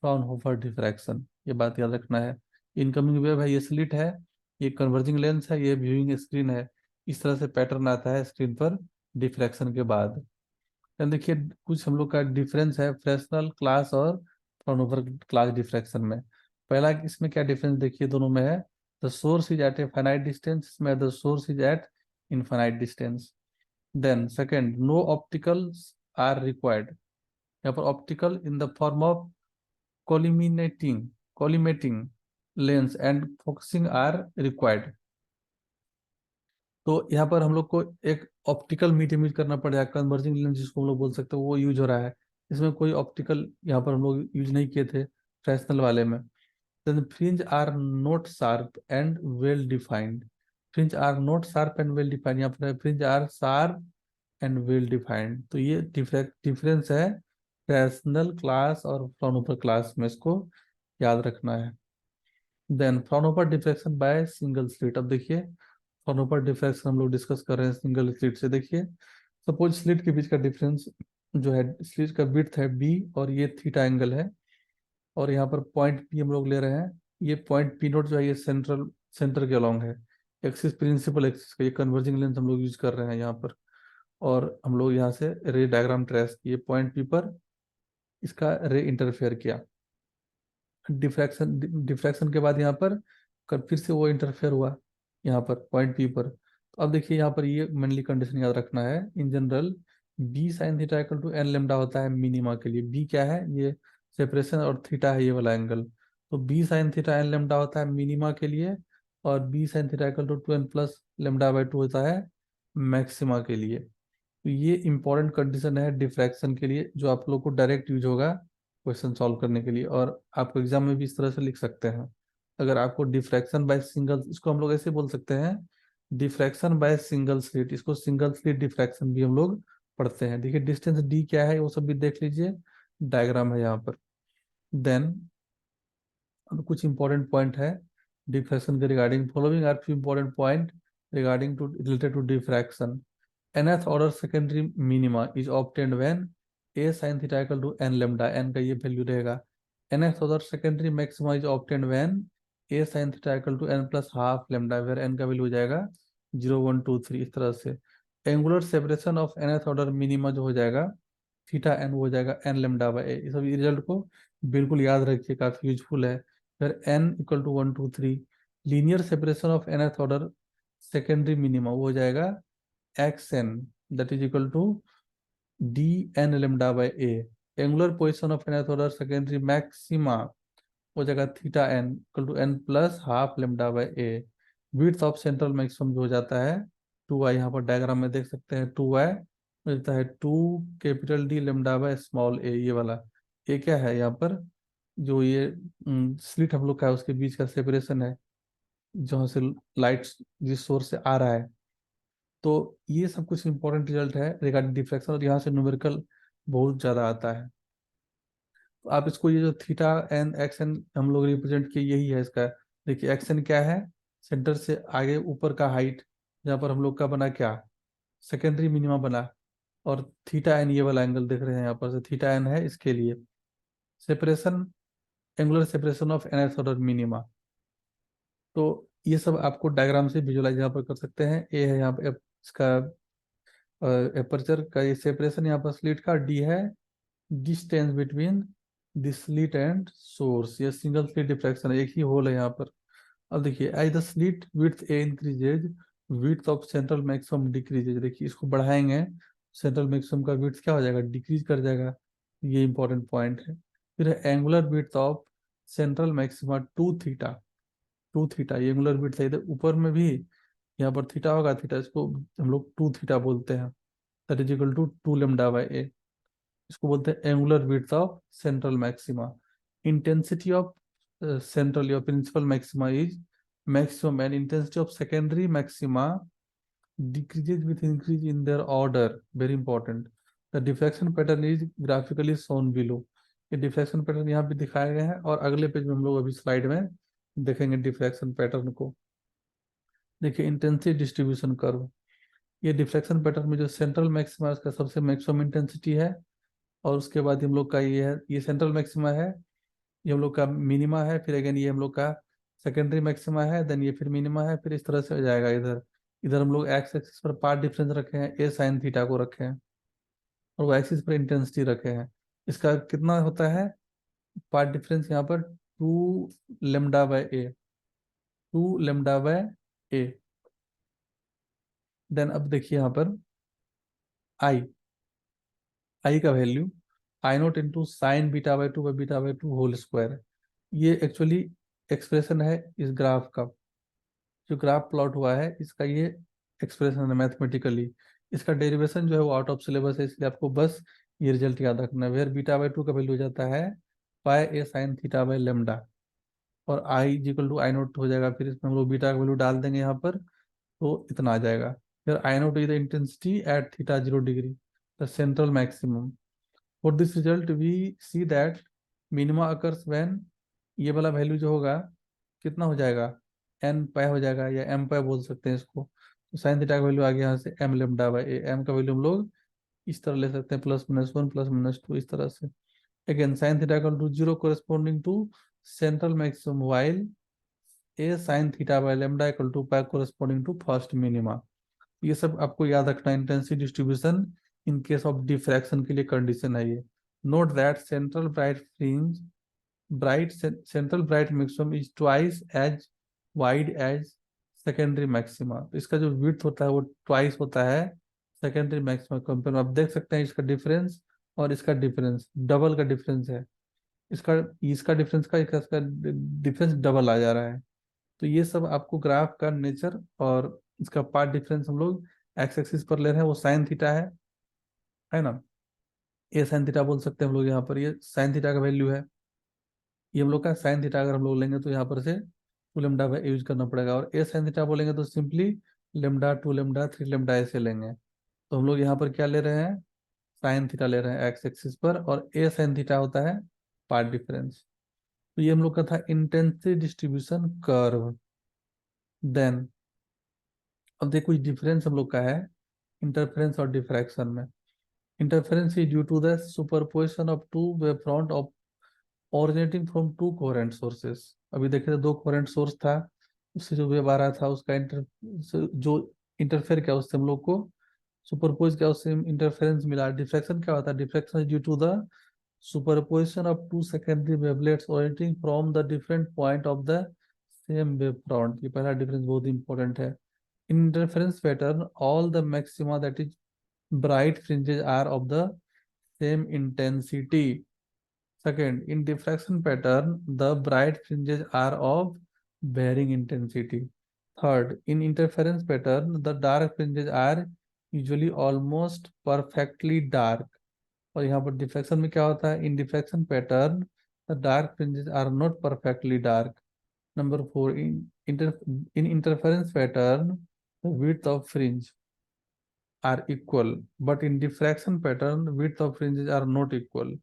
Fraunhofer diffraction, ये बात याद रखना है। इनकमिंग वेव है, ये स्लिट है, ये कन्वर्जिंग लेंस है, ये व्यूइंग स्क्रीन है। इस तरह से पैटर्न आता है स्क्रीन पर डिफ्रैक्शन के बाद। then देखिए कुछ हम लोग का डिफरेंस है फ्रेस्नेल क्लास और फ्राउनहोफर क्लास डिफ्रैक्शन में। पहला इसमें क्या डिफरेंस देखिए दोनों में है, the source is at a finite distance, इसमें the source is at infinite distance. Then second, no opticals are required, यहाँ पर optical in the form of collimating lens and focusing are required. तो यहाँ पर हम लोग को एक ऑप्टिकल मीडियम यूज करना पड़ेगा, कन्वर्जिंग लेंस जिसको हम लोग बोल सकते हैं, वो यूज हो रहा है। इसमें कोई ऑप्टिकल यहाँ पर हम लोग यूज नहीं किए थे ट्रेडिशनल वाले में। Then fringe are not sharp and well defined, fringe are not sharp and well defined, यहाँ पर fringe are sharp and well defined. तो ये डिफरेंस है ट्रेडिशनल क्लास और फ्राउनहोफर क्लास में, इसको याद रखना है। Then Fraunhofer diffraction by single slit, अब देखिए फ्राउनहोफर डिफ्रैक्शन हम लोग डिस्कस कर रहे हैं सिंगल स्लिट से। देखिए सपोज स्लिट के बीच का डिफरेंस जो है, स्लिट का विड्थ है बी और ये थीटा एंगल है, और यहाँ पर पॉइंट पी हम लोग ले रहे हैं। ये पॉइंट पी नोट जो है ये सेंटर के अलॉन्ग है, एक्सिस प्रिंसिपल एक्सिस का, ये कन्वर्जिंग लेंस हम लोग यूज कर रहे हैं यहाँ पर। और हम लोग यहाँ से रे डायग्राम ट्रेस किए, पॉइंट पी पर इसका रे इंटरफेयर किया, डिफ्रैक्शन डिफ्रैक्शन के बाद यहाँ पर फिर से वो इंटरफेयर हुआ यहाँ पर पॉइंट पी पर। तो अब देखिए यहाँ पर ये मेनली कंडीशन याद रखना है। In general b sine theta equal to n lambda होता है मिनिमा के लिए। बी क्या है, ये सेपरेशन, और थीटा है ये वाला एंगल। तो b sine theta n lambda होता है मिनिमा के लिए, और b sine theta equal to 2n plus lambda by 2 होता है मैक्सिमा के लिए। तो ये इंपॉर्टेंट कंडीशन है डिफ्रैक्शन के लिए, जो आप लोग को डायरेक्ट यूज होगा क्वेश्चन सॉल्व करने के लिए, और आपको एग्जाम में भी इस तरह से लिख सकते हैं। अगर आपको डिफ्रैक्शन बाय सिंगल, इसको हम लोग ऐसे बोल सकते हैं डिफ्रैक्शन बाय सिंगल स्लिट, इसको सिंगल स्लिट डिफ्रैक्शन भी हम लोग पढ़ते हैं। देखिए डिस्टेंस डी क्या है वो सब भी देख लीजिए, डायग्राम है यहाँ पर। देन अब कुछ इंपॉर्टेंट पॉइंट है डिफ्रैक्शन के regarding, following are few important point regarding to related to diffraction. nth order secondary minima is obtained when a sin theta equal to n lambda, n का ये value रहेगा। nth order secondary maxima is obtained when a sin theta equal to n plus half lambda, where n का value हो जाएगा 0 1 2 3, इस तरह से। Angular separation of nth order minima जो हो जाएगा थीटा n, वो हो जाएगा n lambda by a। इस सभी रिजल्ट को बिल्कुल याद रखिए, काफी यूजफुल है। फिर n equal to 1 2 3, linear separation of nth order secondary minima वो हो जाएगा xn, that is equal to dn lambda by a। Angular position of nth order secondary maxima हो जाएगा theta n equal to n plus half lambda by a. Width of central maximum जो हो जाता है 2y, यहाँ पर diagram में देख सकते हैं 2y मिलता है 2 capital D lambda by small a, ये वाला। ये क्या है यहाँ पर, जो ये स्लिट हम लोग का है उसके बीच का सेपरेशन है, जहाँ से लाइट जिस सोर्स से आ रहा है। तो ये सब कुछ इंपॉर्टेंट रिजल्ट है रिगार्डिंग डिफ्रैक्शन, और यहाँ से न्यूमेरिकल बहुत ज्यादा आता है। तो आप इसको ये जो थीटा एन एक्स एन हम लोग रिप्रेजेंट किए, यही है इसका। देखिए एक्स एन क्या है, सेंटर से आगे ऊपर का हाइट, जहाँ पर हम लोग का बना क्या, सेकेंडरी मिनिमा बना। और थीटा एन ये वाला एंगल देख रहे हैं यहाँ पर से, थीटा एन है इसके लिए separation, angular separation of nth order minima. तो ये सब आपको डायग्राम से विजुअलाइज यहाँ पर कर सकते हैं। ए है यहाँ पर इसका एपर्चर का ये सेपरेशन, यहाँ पर स्लिट का डी है distance between the slit and source, ये सिंगल स्लिट डिफ्रैक्शन है, एक ही होल है यहाँ पर। अब देखिए as the slit width a increases width of central maximum decreases, देखिए इसको बढ़ाएंगे सेंट्रल मैक्सिमम का विड्थ क्या हो जाएगा, डिक्रीज कर जाएगा। ये इंपॉर्टेंट पॉइंट है। फिर angular width of central maxima two theta. Two theta ये एंगुलर विड्थ है, इधर ऊपर में भी यहाँ पर थीटा होगा, थीटा इसको हम लोग टू थीटा बोलते हैं, that is equal to two lambda by a. इसको बोलते हैं angular width of central maxima. Intensity of central या principal maxima is maximum, and intensity of secondary maxima decreases with increase in their order. Very important. The diffraction pattern is graphically shown below. ये diffraction pattern यहाँ पे दिखाए गए हैं और अगले page में हम लोग अभी स्लाइड में देखेंगे डिफ्रैक्शन पैटर्न को। देखिए इंटेंसिटी डिस्ट्रीब्यूशन कर्व। ये डिफ्रैक्शन पैटर्न में जो सेंट्रल मैक्सिमा है उसका सबसे मैक्सिमम इंटेंसिटी है, और उसके बाद हम लोग का ये है, ये सेंट्रल मैक्सिमा है, ये हम लोग का मिनिमा है, फिर अगेन ये हम लोग का सेकेंडरी मैक्सिमा है, देन ये फिर मिनिमा है, फिर इस तरह से हो जाएगा। इधर इधर हम लोग एक्स एक्सिस पर पार्ट डिफरेंस रखे हैं, ए साइन थीटा को रखे हैं, और वो एक्सिस पर इंटेंसिटी रखे हैं। इसका कितना होता है पार्ट डिफरेंस यहाँ पर, two lambda by a, two lambda by a. Then अब देखिए यहाँ पर आई, आई का value I naught into sine beta by two by beta by two whole square. ये एक्चुअली एक्सप्रेशन है इस ग्राफ का, जो ग्राफ प्लॉट हुआ है इसका ये एक्सप्रेशन है मैथमेटिकली। इसका डेरिवेशन जो है वो आउट ऑफ सिलेबस है, इसलिए आपको बस ये रिजल्ट याद रखना है। वेयर बीटा बाई टू का वैल्यू हो जाता है पाई ए साइन थीटा बाई लेमडा, और I equal to I note हो जाएगा। फिर इसमें हम लोग बीटा का वैल्यू डाल देंगे यहाँ पर, तो इतना आ जाएगा। फिर I naught is the intensity at theta 0 degree, the central maximum. For this result we see that minima occurs when, ये वाला वैल्यू जो होगा कितना हो जाएगा, एन पाई हो जाएगा, या एम पाई बोल सकते हैं इसको। तो साइन थीटा का वैल्यू आ गया यहाँ से M lambda by a. M का वैल्यू हम लोग इस तरह ले सकते हैं, +-1 +-2 इस तरह से। Again sine theta equal to 0 corresponding to central maximum, while a sine theta by lambda equal to pi corresponding to first minima. ये सब आपको याद रखना, intensity distribution in case of diffraction के लिए कंडीशन है ये। Note that central bright fringe, bright central bright maximum is twice as wide as secondary maxima. तो इसका जो विड्थ होता है वो ट्वाइस होता है सेकेंडरी मैक्सिमा कंपेयर में। आप देख सकते हैं इसका डिफरेंस और इसका डिफरेंस डबल का डिफरेंस है। इसका इसका डिफरेंस का इसका डिफरेंस डबल आ जा रहा है। तो ये सब आपको ग्राफ का नेचर और इसका पार्ट डिफरेंस हम लोग एक्स एक्सिस पर ले रहे हैं, वो साइन थीटा है ना। ए साइन थीटा बोल सकते हैं हम लोग, यहाँ पर ये साइन थीटा का वैल्यू है, ये हम लोग का साइन थीटा अगर हम लोग लेंगे तो यहाँ पर से टू लेमडा बाई यूज करना पड़ेगा, और ए साइन थीटा बोलेंगे तो सिंपली लेमडा 2 लेमडा 3 लेमडा ऐसे लेंगे। तो हम लोग यहाँ पर क्या ले रहे हैं, साइन थीटा ले रहे हैं एक्स एक्सिस पर, और ए साइन थीटा होता है पार्ट डिफरेंस। तो ये हम लोग का था इंटेंसिटी डिस्ट्रीब्यूशन कर्व। देन अब देखो कुछ डिफरेंस हम लोग का है इंटरफेरेंस और डिफ्रैक्शन में। Interference is due to the superposition of two wave front of originating from two coherent sources. अभी देखे तो दो कोहेरेंट सोर्स था, उससे जो वेव आ रहा था उसका जो इंटरफेयर किया उससे हम लोग को सुपरपोज किया, उससे इंटरफेरेंस मिला। डिफ्रैक्शन क्या होता है, diffraction is due to the superposition of two secondary wavelets originating from the different point of the same wave front. ये पहला डिफरेंस बहुत इंपॉर्टेंट है। In interference pattern all the maxima that is bright fringes are of the same intensity. Second, in diffraction pattern, the bright fringes are of varying intensity. Third, in interference pattern, the dark fringes are usually almost perfectly dark. और यहाँ पर diffraction में क्या होता है, in diffraction pattern, the dark fringes are not perfectly dark. Number four, in interference pattern, the width of fringe are equal, but in diffraction pattern, width of fringes are not equal.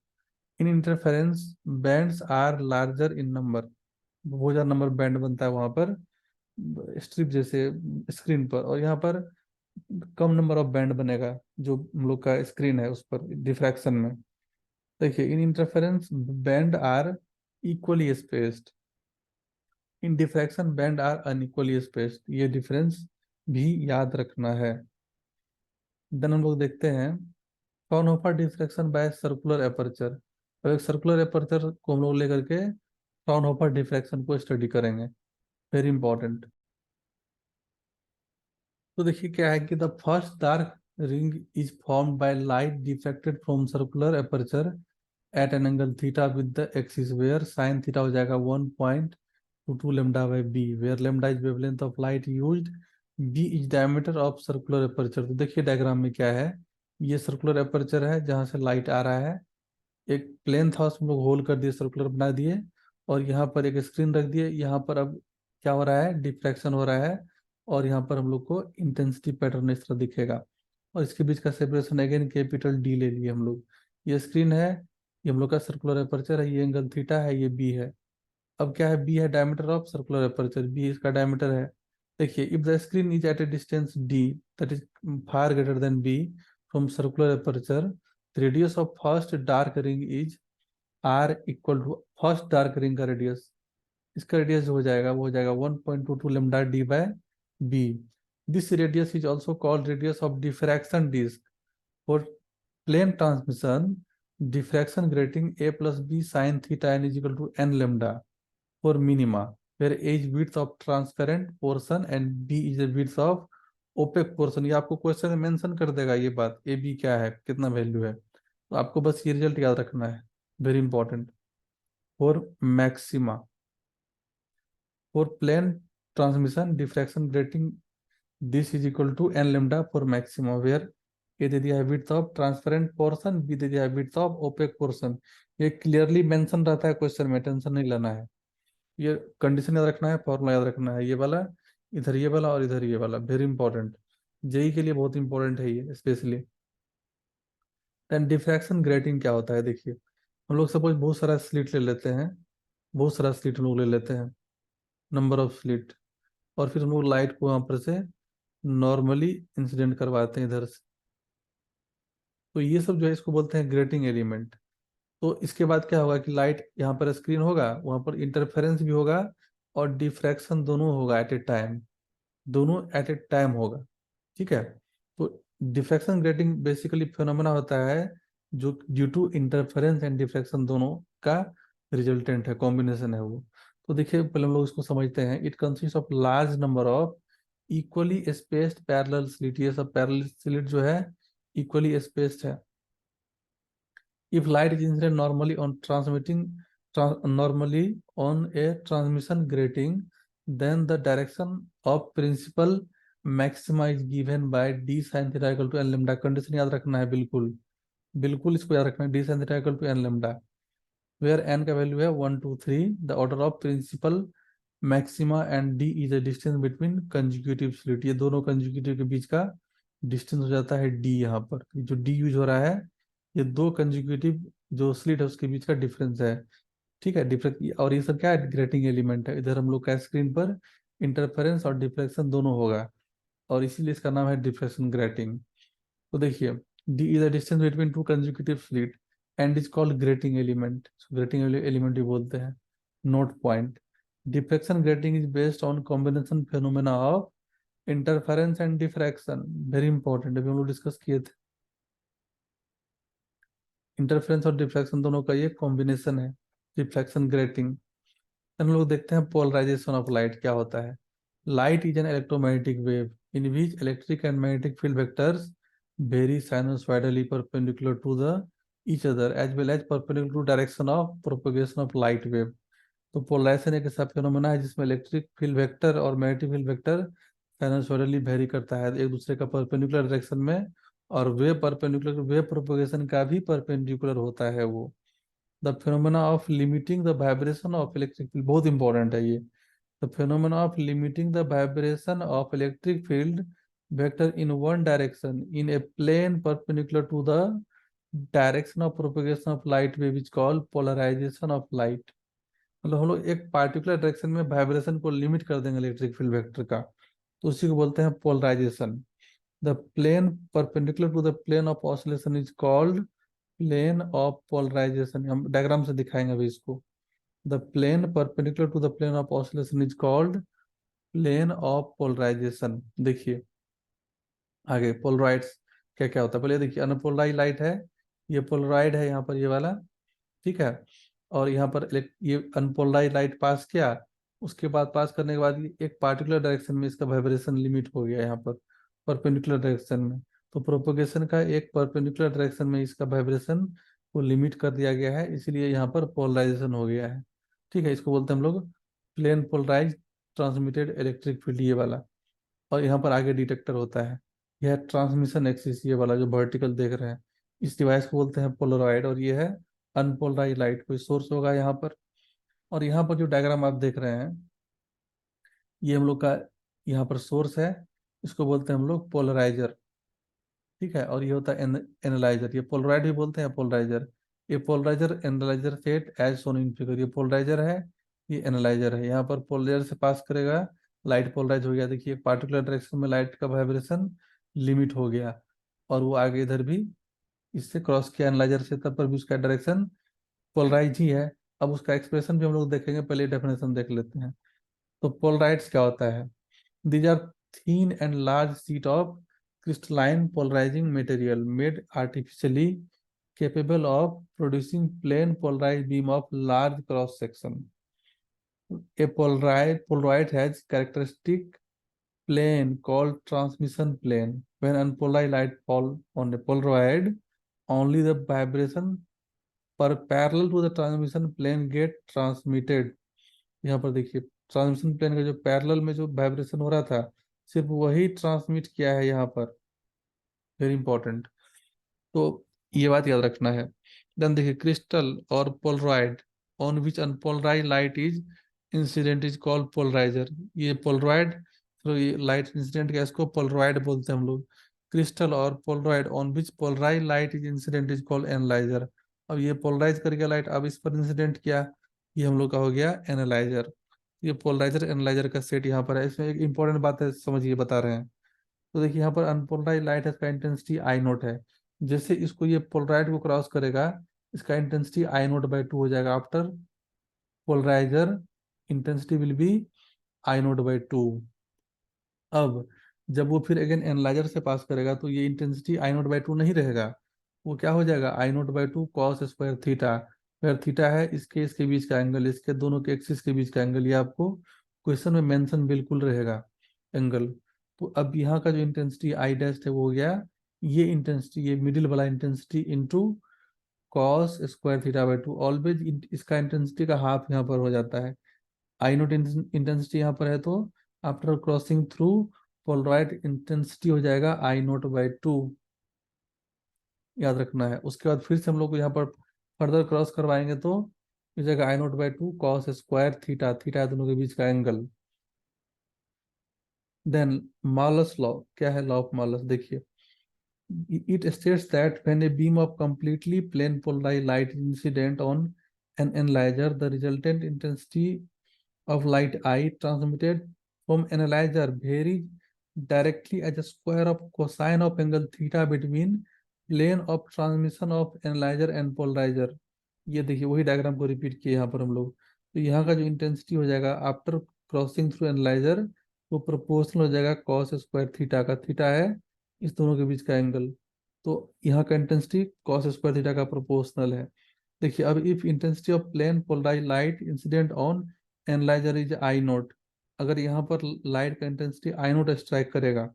In interference bands are larger in number, बहुत ज्यादा number band बनता है वहां पर strip जैसे screen पर, और यहाँ पर कम नंबर ऑफ बैंड बनेगा जो हम लोग का स्क्रीन है उस पर डिफ्रैक्शन में। देखिए in interference band are equally spaced, in diffraction band are unequally spaced. ये डिफरेंस भी याद रखना है। देन हम लोग देखते हैं Fraunhofer diffraction by circular aperture. अब एक सर्कुलर एपर्चर को हम लोग लेकर के फ्राउनहोफर डिफ्रैक्शन को स्टडी करेंगे, वेरी इंपॉर्टेंट। तो देखिए क्या है कि the first dark ring is formed by light diffracted from circular aperture at an angle theta with the axis, where sin theta हो जाएगा 1.22 lambda by b, where lambda is wavelength of light used, b is diameter of circular aperture। तो देखिए diagram में क्या है, ये circular aperture है जहां से लाइट आ रहा है, एक प्लेन था उसमें लोग होल कर दिए, सर्कुलर बना दिए, और यहाँ पर एक स्क्रीन रख दिए। यहाँ पर अब क्या हो रहा है, डिफ्रैक्शन हो रहा है, और यहाँ पर हम लोग को इंटेंसिटी पैटर्न इस तरह दिखेगा, और इसके बीच का सेपरेशन अगेन कैपिटल डी ले लिए हम लोग। ये स्क्रीन है, ये हम लोग का सर्कुलर एपर्चर है, ये एंगल थीटा है, ये बी है। अब क्या है, बी है diameter of circular aperture, B इसका डायमीटर है। देखिए, if the screen is at a distance D that is far greater than B from circular aperture, the radius of first dark ring is R equal to first dark ring का radius, इसका radius जो हो जाएगा वो हो जाएगा 1.22 lambda D by B. This radius is also called radius of diffraction disc. For plane transmission, diffraction grating a plus b sin theta n is equal to n lambda for minima, where a is width of transparent portion and b is the width of opaque portion। ये आपको question में mention कर देगा ये बात, A B क्या है, कितना वैल्यू है, तो आपको बस ये रिजल्ट याद रखना है, very important. For maxima, for plane transmission diffraction grating this is equal to n lambda for maxima, where a दे दिया है width of transparent portion, b दे दिया है विड्थ ऑफ ओपेक पोर्शन। ये क्लियरली मेंशन रहता है क्वेश्चन में, टेंशन नहीं लेना है। ये कंडीशन याद रखना है, फॉर्मूला याद रखना है, ये वाला, इधर ये वाला और इधर ये वाला, वेरी इंपॉर्टेंट, जेई के लिए बहुत इंपॉर्टेंट है ये स्पेशली। देन डिफ्रैक्शन ग्रेटिंग क्या होता है, देखिए हम लोग सपोज बहुत सारा स्लिट ले लेते हैं, बहुत सारा स्लिट हम लोग ले लेते हैं, नंबर ऑफ स्लिट, और फिर हम लोग लाइट को वहां पर से नॉर्मली इंसिडेंट करवाते हैं इधर से, तो ये सब जो है इसको बोलते हैं ग्रेटिंग एलिमेंट। तो इसके बाद क्या होगा कि लाइट यहाँ पर स्क्रीन होगा, वहां पर इंटरफेरेंस भी होगा और डिफ्रैक्शन दोनों होगा एट ए टाइम, दोनों एट ए टाइम होगा, ठीक है। तो डिफ्रैक्शन ग्रेटिंग बेसिकली फिनोमेना होता है जो due to interference and diffraction दोनों का रिजल्टेंट है, कॉम्बिनेशन है वो। तो देखिए पहले हम लोग इसको समझते हैं। It consist of large number of equally spaced parallel slit, ये सब पैरेलल स्लिट जो है इक्वली स्पेस्ड है। If light is incident normally on normally on a transmission grating, then the direction of principal maxima is given by d sin theta equal to n lambda। Condition याद रखना है, बिल्कुल बिल्कुल इसको याद रखना है, d sin theta equal to n lambda, where n का वैल्यू है 1 2 3, the order of principal maxima and d is a distance between consecutive slit। ये दोनों consecutive के बीच का डिस्टेंस हो जाता है d। यहाँ पर जो d यूज हो रहा है, ये दो कंजिक्यूटिव जो स्लिट है उसके बीच का डिफरेंस है, ठीक है, डिफरेंस। और ये सब क्या है, ग्रेटिंग एलिमेंट है। इधर हम लोग का स्क्रीन पर इंटरफेरेंस और डिफ्लेक्शन दोनों होगा, और इसीलिए इसका नाम है डिफ्लेक्शन ग्रेटिंग। तो देखिए, D is the distance between to consecutive slit and is called grating element, grating element भी बोलते हैं। Note point, deflection grating is based on combination phenomena of interference and diffraction, very important, अभी हम लोग discuss किए थे। Interference और diffraction दोनों का ये कॉम्बिनेशन है, डिफ्रैक्शन ग्रेटिंग। हम लोग देखते हैं पोलराइजेशन ऑफ लाइट क्या होता है। Light is an electromagnetic wave in which electric and magnetic field vectors vary sinusoidally perpendicular to the each other as well as perpendicular to direction of propagation of light wave. तो polarization एक ऐसा phenomena है जिसमें electric field vector और magnetic field vector sinusoidally vary करता है एक दूसरे का परपेंडिकुलर डायरेक्शन में, और वेव परपेंडिकुलर, वेव प्रोपगेशन का भी परपेंडिकुलर होता है वो। The phenomena of limiting the vibration of electric field, बहुत इंपॉर्टेंट है ये। The phenomena of limiting the vibration of electric field vector in one direction in a plane perpendicular to the direction of propagation of light wave is called polarization of light. मतलब हम लोग एक particular direction में vibration को limit कर देंगे electric field vector का, तो उसी को बोलते हैं polarization. The plane perpendicular to the plane of oscillation is called plane of polarization. हम डायग्राम से दिखाएंगे अभी इसको। The plane perpendicular to the plane of oscillation is called plane of polarization. देखिए आगे पोलराइड्स क्या क्या होता है, पहले देखिए अनपोलराइज लाइट है, ये पोलराइड है यहाँ पर ये वाला, ठीक है। और यहाँ पर ये अनपोलराइज लाइट पास किया, उसके बाद पास करने के बाद एक पार्टिकुलर डायरेक्शन में इसका वाइब्रेशन लिमिट हो गया यहाँ पर परपेंडिकुलर डायरेक्शन में, तो प्रोपोगेशन का एक परपेंडिकुलर डायरेक्शन में इसका वाइब्रेशन को लिमिट कर दिया गया है, इसलिए यहाँ पर पोलराइजेशन हो गया है। ठीक है, इसको बोलते हैं हम लोग plane polarize transmitted electric field, ये वाला। और यहाँ पर आगे डिटेक्टर होता है। यह ट्रांसमिशन एक्सिस, ये वाला जो वर्टिकल देख रहे हैं, इस डिवाइस को बोलते हैं पोलराइड। और ये है अनपोलराइज लाइट, कोई सोर्स होगा यहाँ पर। और यहाँ पर जो डायग्राम आप देख रहे हैं, ये हम लोग का यहाँ पर सोर्स है, इसको बोलते हैं हम लोग पोलराइजर। ठीक है, और ये होता है एनालाइजर, ये पोलराइड भी बोलते हैं पोलराइजर। ये polarizer analyzer set as shown in figure, ये पोलराइजर है, ये एनालाइजर है। यहाँ पर पोलराइजर से पास करेगा, लाइट पोलराइज हो गया। देखिए पार्टिकुलर डायरेक्शन में लाइट का वाइब्रेशन लिमिट हो गया, और वो आगे इधर भी इससे क्रॉस किया एनालाइजर से, तब पर भी उसका डायरेक्शन पोलराइज ही है। अब उसका एक्सप्रेशन भी हम लोग देखेंगे, पहले डेफिनेशन देख लेते हैं। तो पोलराइड्स क्या होता है? These are thin and large sheet of crystalline polarizing material made artificially capable of producing plane polarized beam of large cross section. A polaroid has characteristic plane called transmission plane. When unpolarized light fall on a polaroid, only the vibration parallel to the transmission plane get transmitted. यहाँ पर देखिए transmission plane का जो parallel में जो vibration हो रहा था, सिर्फ वही ट्रांसमिट किया है यहाँ पर। Very important. तो ये बात याद रखना है। देन देखिए क्रिस्टल और polaroid on which unpolarize light is incident is called polarizer. ये पोलराइड, तो ये लाइट इंसिडेंट क्या, इसको पोलराइड बोलते हैं हम लोग। क्रिस्टल और polaroid on which polarize light is incident is called analyzer. अब ये पोलराइज कर गया लाइट, अब इस पर इंसिडेंट किया, ये हम लोग का हो गया एनालाइजर। ये पोलराइजर एनालाइजर का सेट यहाँ पर है। इसमें एक इंपॉर्टेंट बात है, समझिए बता रहे हैं। तो देखिए यहाँ पर अनपोलराइज लाइट है, इसका इंटेंसिटी आई नोट है। जैसे इसको ये पोलराइड को क्रॉस करेगा, इसका intensity I naught by two हो जाएगा। After polarizer intensity will be I naught by two. अब जब वो फिर अगेन एनालाइजर से पास करेगा, तो ये intensity I naught by two नहीं रहेगा, वो क्या हो जाएगा, I naught by two cos square theta. फिर थीटा है इसके बीच का एंगल, इसके दोनों के एक्सिस के बीच का एंगल, ये आपको क्वेश्चन में मेंशन बिल्कुल रहेगा एंगल। तो अब यहाँ का जो इंटेंसिटी आई डैश है वो हो गया ये इंटेंसिटी, ये मिडिल वाला intensity into cos square theta by to. Always इसका इंटेंसिटी का हाफ यहाँ पर हो जाता है। आई नोट इंटेंसिटी यहाँ पर है, तो after crossing through Polaroid intensity हो जाएगा आई नोट बाई टू, याद रखना है। उसके बाद फिर से हम लोग को यहाँ पर फर्दर क्रॉस करवाएंगे, तो इस जगह I naught by two cos square theta, theta दोनों के बीच का एंगल। देन मॉलस लॉ, क्या है लॉ ऑफ मॉलस, देखिए it states that when a beam of completely plane polarized light is incident on an analyzer, the resultant intensity of light I transmitted from analyzer varies directly as a square of cosine of angle theta between plane of transmission of analyzer and polarizer। ये देखिए वही diagram को repeat किए यहाँ पर हम लोग। तो यहाँ का जो इंटेंसिटी हो जाएगा आफ्टर क्रॉसिंग थ्रू एनालाइजर, वो प्रोपोर्शनल हो जाएगा कॉस स्क्वायर थीटा का, थीटा है इस दोनों के बीच का एंगल। तो यहाँ का इंटेंसिटी कॉस स्क्वायर थीटा का प्रोपोर्शनल है। देखिए अब if intensity of plane polarize light incident on analyzer is I naught, अगर यहाँ पर लाइट का इंटेंसिटी आई नोट स्ट्राइक करेगा,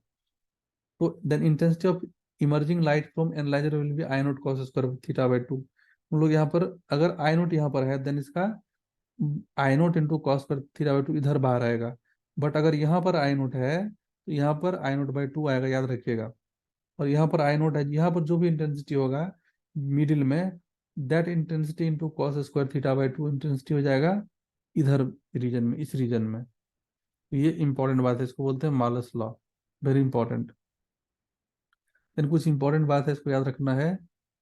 तो then intensity of emerging light from analyzer will be I naught cos square theta by two. हम लोग यहाँ पर अगर आई नोट यहाँ पर है, देन इसका I naught into cos square theta by two इधर बाहर आएगा। बट अगर यहाँ पर आई नोट है, तो यहाँ पर आई नोट बाई टू आएगा, याद रखिएगा। और यहाँ पर आई नोट है, यहाँ पर जो भी इंटेंसिटी होगा मिडिल में, that intensity into cos square theta by to intensity हो जाएगा इधर रीजन में, इस रीजन में। तो ये इंपॉर्टेंट बात है, इसको बोलते हैं Malus law, very important. Then कुछ इंपॉर्टेंट बात है, इसको याद रखना है।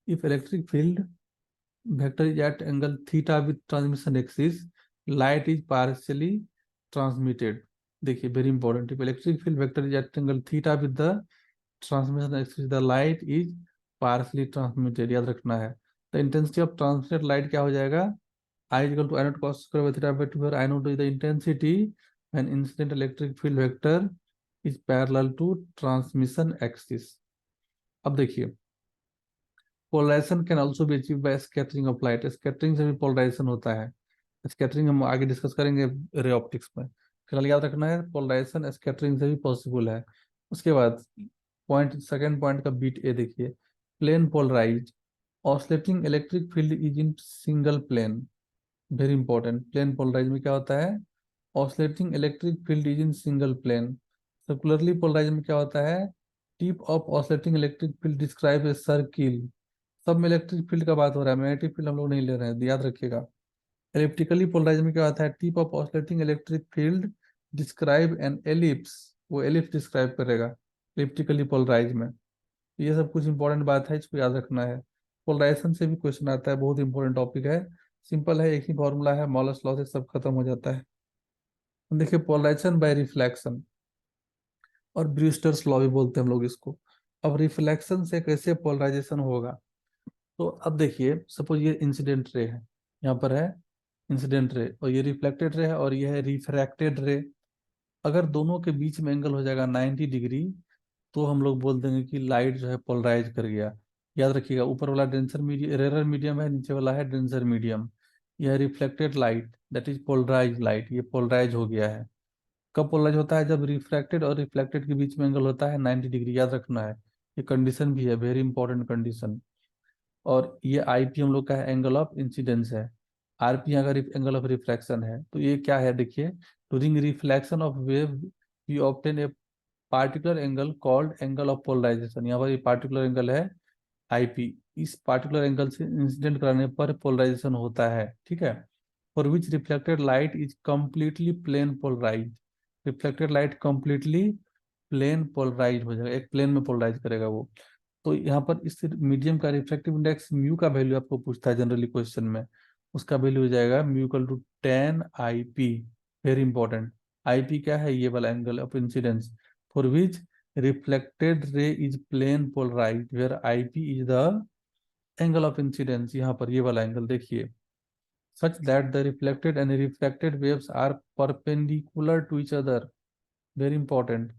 If electric field vector is at angle theta with transmission axis, light is partially transmitted. देखिए very important, if electric field vector is at angle theta with the transmission axis, the light is partially transmitted, याद रखना है। The intensity of transmitted light क्या हो जाएगा, I is equal to I naught cos square by theta by 2, where I naught is the intensity when incident electric field vector is parallel to transmission axis। अब देखिए polarization can also be achieve by scattering of light, scattering से भी polarisation होता है। Scattering हम आगे discuss करेंगे ray optics में, फिलहाल याद रखना है पोलराइजेशन स्कैटरिंग से भी पॉसिबल है। उसके बाद पॉइंट, सेकंड पॉइंट का बीट ए देखिए, plane polarize, oscillating electric field is in single plane. Very important, plane polarize में क्या होता है, oscillating electric field is in single plane. Circularly polarize में क्या होता है, tip of oscillating electric field describe a circle. सब में इलेक्ट्रिक फील्ड का बात हो रहा है, मैग्नेटिक फील्ड हम लोग नहीं ले रहे हैं, याद रखिएगा। एलिप्टिकली पोलराइज में क्या होता है, tip of oscillating electric field describe an ellipse, वो एलिप्स डिस्क्राइब करेगा एलिप्टिकली पोलराइज में। ये सब कुछ इंपॉर्टेंट बात है, इसको याद रखना है। पोलराइजेशन से भी क्वेश्चन आता है, बहुत इंपॉर्टेंट टॉपिक है, सिंपल है, एक ही फॉर्मूला है, मॉलस लॉ से सब खत्म हो जाता है। देखिए पोलराइजेशन बाय रिफ्लेक्शन, और ब्रूस्टर्स लॉ भी बोलते हैं हम लोग इसको। अब रिफ्लेक्शन से कैसे पोलराइजेशन होगा, तो अब देखिए सपोज ये इंसिडेंट रे है, यहाँ पर है इंसिडेंट रे, और ये रिफ्लेक्टेड रे है, और ये है रिफ्रैक्टेड रे। अगर दोनों के बीच में एंगल हो जाएगा 90 डिग्री, तो हम लोग बोल देंगे कि लाइट जो है पोलराइज कर गया। याद रखिएगा, ऊपर वाला डेंसर मीडियम, रेरर मीडियम है, नीचे वाला है डेंसर मीडियम। यह reflected light that is polarize light, ये पोलराइज हो गया है। कब पोलराइज होता है, जब रिफ्रैक्टेड और रिफ्लेक्टेड के बीच में एंगल होता है 90 डिग्री, याद रखना है। ये कंडीशन भी है, वेरी इंपॉर्टेंट कंडीशन। और ये आईपी हम लोग का है, एंगल ऑफ इंसिडेंस है। आरपी अगर एंगल ऑफ रिफ्लेक्शन है, तो ये क्या है देखिए, during reflection of wave we obtain a particular angle called angle of polarization. यहाँ पर ये पार्टिकुलर एंगल है आईपी, इस पार्टिकुलर एंगल से इंसिडेंट कराने पर पोलराइजेशन होता है, ठीक है। For which reflected light is completely plane polarize, reflected light completely plane polarize हो जाएगा, एक प्लेन में पोलराइज करेगा वो। तो यहाँ पर इस मीडियम का रिफ्रैक्टिव इंडेक्स म्यू का वैल्यू आपको पूछता है जनरली क्वेश्चन में, उसका वैल्यू हो जाएगा mu equal to 10 IP। Very important, IP क्या है, ये वाला angle of incidence for which reflected ray is plane polarize, where IP is the angle of incidence. यहाँ पर ये वाला एंगल देखिए, such that the reflected and refracted waves are perpendicular to each other। Very important,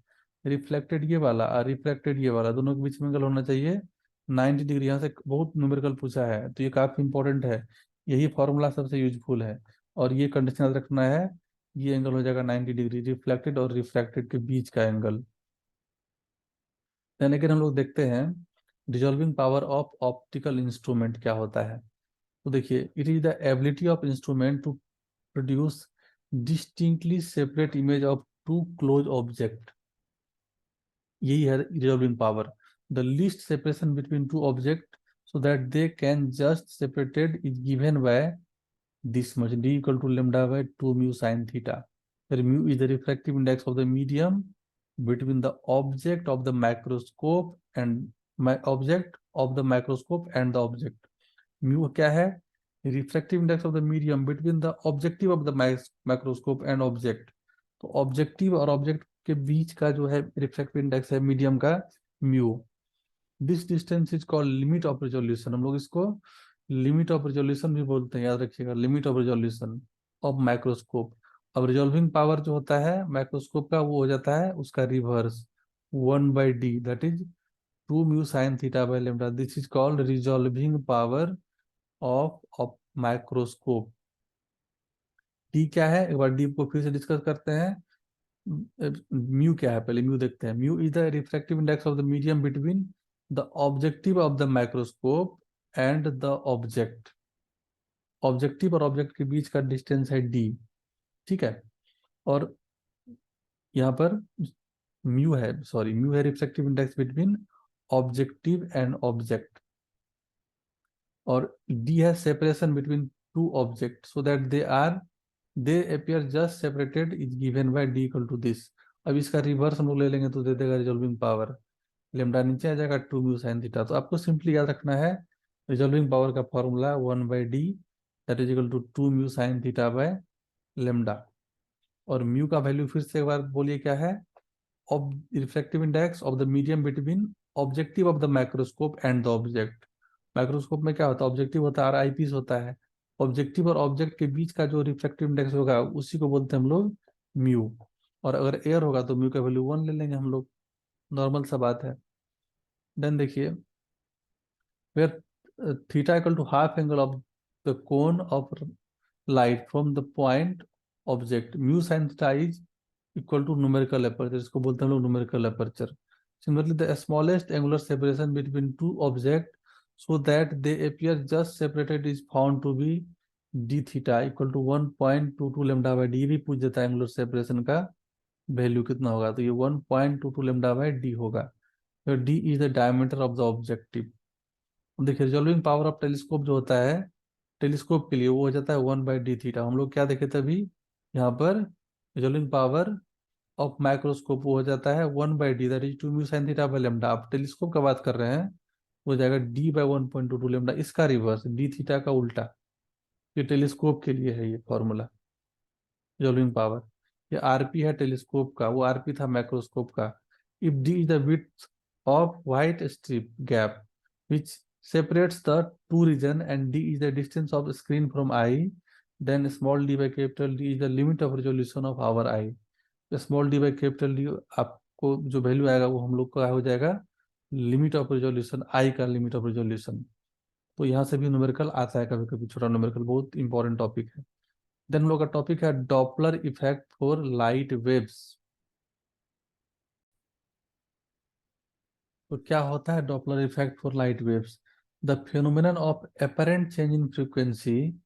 reflected ये वाला और reflected ये वाला, दोनों के बीच में एंगल होना चाहिए 90 डिग्री। यहाँ से बहुत न्यूमेरिकल पूछा है, तो ये काफी इंपॉर्टेंट है, यही फॉर्मूला सबसे यूजफुल है। और ये कंडीशन याद रखना है, ये एंगल हो जाएगा 90 डिग्री, रिफ्लेक्टेड और रिफ्रैक्टेड के बीच का एंगल। यानी कि हम लोग देखते हैं resolving power of optical instrument क्या होता है। तो देखिए, it is the ability of instrument to produce distinctly separate image of two close object. यही है resolving power, the least separation between two object so that they can just separated is given by this much, D equal to lambda by 2 mu sin theta. Mu is the refractive index of the medium between the object of the microscope and object of the microscope and the object. Mu क्या है, refractive index of the medium between the objective of the microscope and object. तो objective और object के बीच का जो है refractive index है मीडियम का, mu. This distance is called limit of resolution, हम लोग इसको लिमिट ऑफ रिजोल्यूशन भी बोलते हैं, याद रखिएगा, limit of resolution of microscope. अब रिजोल्विंग पावर जो होता है माइक्रोस्कोप का, वो हो जाता है उसका reverse, 1/d, that is 2 mu sin theta by lambda. This is called resolving power of microscope. D क्या है, एक बार डी को फिर से डिस्कस करते हैं। म्यू क्या है, पहले म्यू देखते हैं। Mu is the refractive index of the medium between the objective of the microscope and the object. Objective और ऑब्जेक्ट के बीच का डिस्टेंस है डी, ठीक है। और यहाँ पर म्यू है, सॉरी, म्यू है refractive index between objective and object. और डी है separation between two object so that they appear just separated is given by D equal to this. अब इसका रिवर्स हम लोग ले लेंगे तो दे देगा रिजॉल्विंग पावर, लेमडा नीचे आ जाएगा 2 म्यू sin थीटा। तो आपको सिंपली याद रखना है रिजॉल्विंग पावर का formula 1/d that is equal to 2 mu sin theta by lambda. और म्यू का वैल्यू फिर से एक बार बोलिए क्या है, refractive index of the medium between objective of the microscope and the object. Microscope में क्या होता है, ऑब्जेक्टिव होता है और आईपीस होता है। ऑब्जेक्टिव और ऑब्जेक्ट के बीच का जो रिफ्रैक्टिव इंडेक्स होगा उसी को बोलते हैं हम लोग म्यू। और अगर एयर होगा तो म्यू का वैल्यू 1 ले लेंगे हम लोग, नॉर्मल सा बात है। देन देखिए, where theta equal to half angle of the cone of light from the point object, mu sin theta is equal to numerical aperture, इसको बोलते हैं हम लोग numerical aperture. Similarly, the smallest angular separation between two objects so that they appear just separated is found to be d theta equal to 1.22 lambda by d भी पूछ देता है angular separation का वैल्यू कितना होगा, तो ये 1.22 lambda by d होगा। तो d is the diameter of the objective. देखिए रिजॉल्विंग पावर ऑफ टेलीस्कोप जो होता है टेलीस्कोप के लिए वो हो जाता है 1/d थीटा। हम लोग क्या देखे थे अभी यहाँ पर, रिजॉल्विंग पावर ऑफ माइक्रोस्कोप वो हो जाता है 1/d, that is 2 mu sin theta by lambda. आप टेलीस्कोप का बात कर रहे हैं, वो जाएगा d/1.22 लैम्डा, इसका रिवर्स डी थीटा का उल्टा। ये टेलीस्कोप के लिए है ये फॉर्मूला रिजॉल्विंग पावर। ये आरपी है टेलीस्कोप का, वो आरपी था माइक्रोस्कोप का। If D is the width of white strip gap which separates the two region and d is the distance of screen from eye, then small d by capital D is the limit of resolution of our eye। Small D by capital D आपको जो value आएगा वो हम लोग का हो जाएगा limit of resolution, आई का लिमिट ऑफ रिजोल्यूशन। तो यहाँ से भी न्यूमेरिकल आता है कभी कभी, छोटा न्यूमेरिकल, बहुत इंपॉर्टेंट टॉपिक है। देन हम लोग का टॉपिक है Doppler effect for light waves. तो क्या होता है Doppler effect for light waves? The phenomenon of apparent change in frequency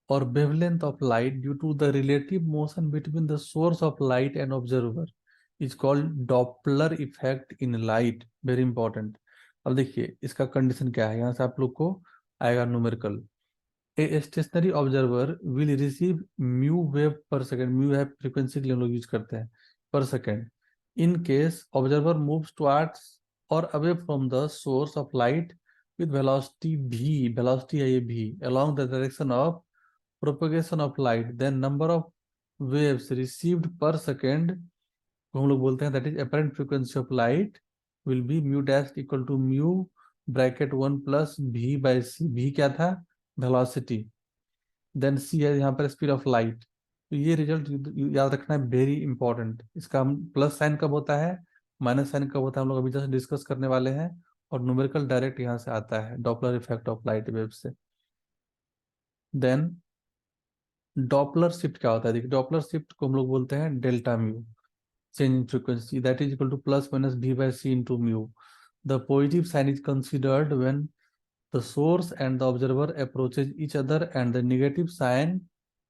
or wavelength of light due to the relative motion between the source of light and observer is called Doppler effect in light। very important। अब देखिए इसका condition क्या है, यहाँ से आप लोग को आएगा numerical. A stationary observer will receive mu wave per second, mu है फ्रीक्वेंसी के लिए हम लोग यूज करते हैं, per second. In case observer moves towards और away from the source of light with velocity v, velocity है ये v, along the direction of propagation of light, then number of waves received per second को हम लोग बोलते हैं that is apparent frequency of light will be mu dash equal to mu bracket 1 plus v by C. v क्या था? Velocity. Then c है यहाँ पर स्पीड ऑफ लाइट। तो ये रिजल्ट याद रखना है, वेरी इंपॉर्टेंट। इसका हम प्लस साइन कब होता है, माइनस साइन कब होता है, हम लोग अभी जस्ट डिस्कस करने वाले हैं। और न्यूमेरिकल डायरेक्ट यहाँ से आता है Doppler effect of light wave से। देन डॉपलर शिफ्ट क्या होता है? देखिए डॉपलर शिफ्ट को हम लोग बोलते हैं delta mu, change in frequency, that is equal to plus minus v by c into mu. The positive sign is considered when the source and the observer approaches each other and the negative sign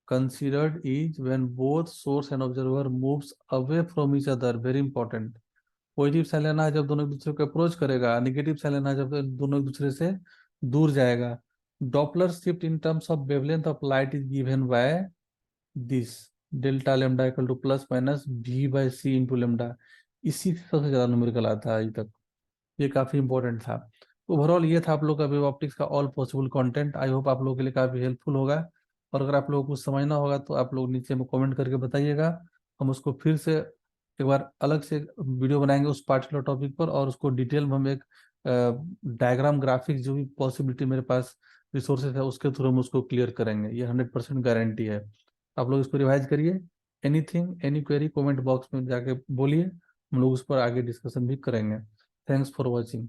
considered is when both source and observer moves away from each other। very important। Positive sign लेना है जब दोनों एक दूसरे को approach करेगा, negative sign लेना है जब दोनों एक दूसरे से दूर जाएगा। Doppler shift in terms of wavelength of light is given by this delta lambda equal to plus minus v by C into lambda. इसी से सबसे ज्यादा न्यूमेरिकल आता है अभी तक, ये काफी इंपॉर्टेंट था। तो ओवरऑल ये था आप लोग का वेव ऑप्टिक्स का all possible content. I hope आप लोगों के लिए काफी हेल्पफुल होगा। और अगर आप लोगों को कुछ समझना होगा तो आप लोग नीचे में कमेंट करके बताइएगा, हम उसको फिर से एक बार अलग से वीडियो बनाएंगे उस पार्टिकुलर टॉपिक पर, और उसको डिटेल में हम एक डायग्राम ग्राफिक्स जो भी पॉसिबिलिटी मेरे पास रिसोर्सेज है उसके थ्रू हम उसको क्लियर करेंगे, ये 100% गारंटी है। आप लोग इसको रिवाइज करिए। Anything any query comment box में जाके बोलिए, हम लोग उस पर आगे डिस्कशन भी करेंगे। Thanks for watching.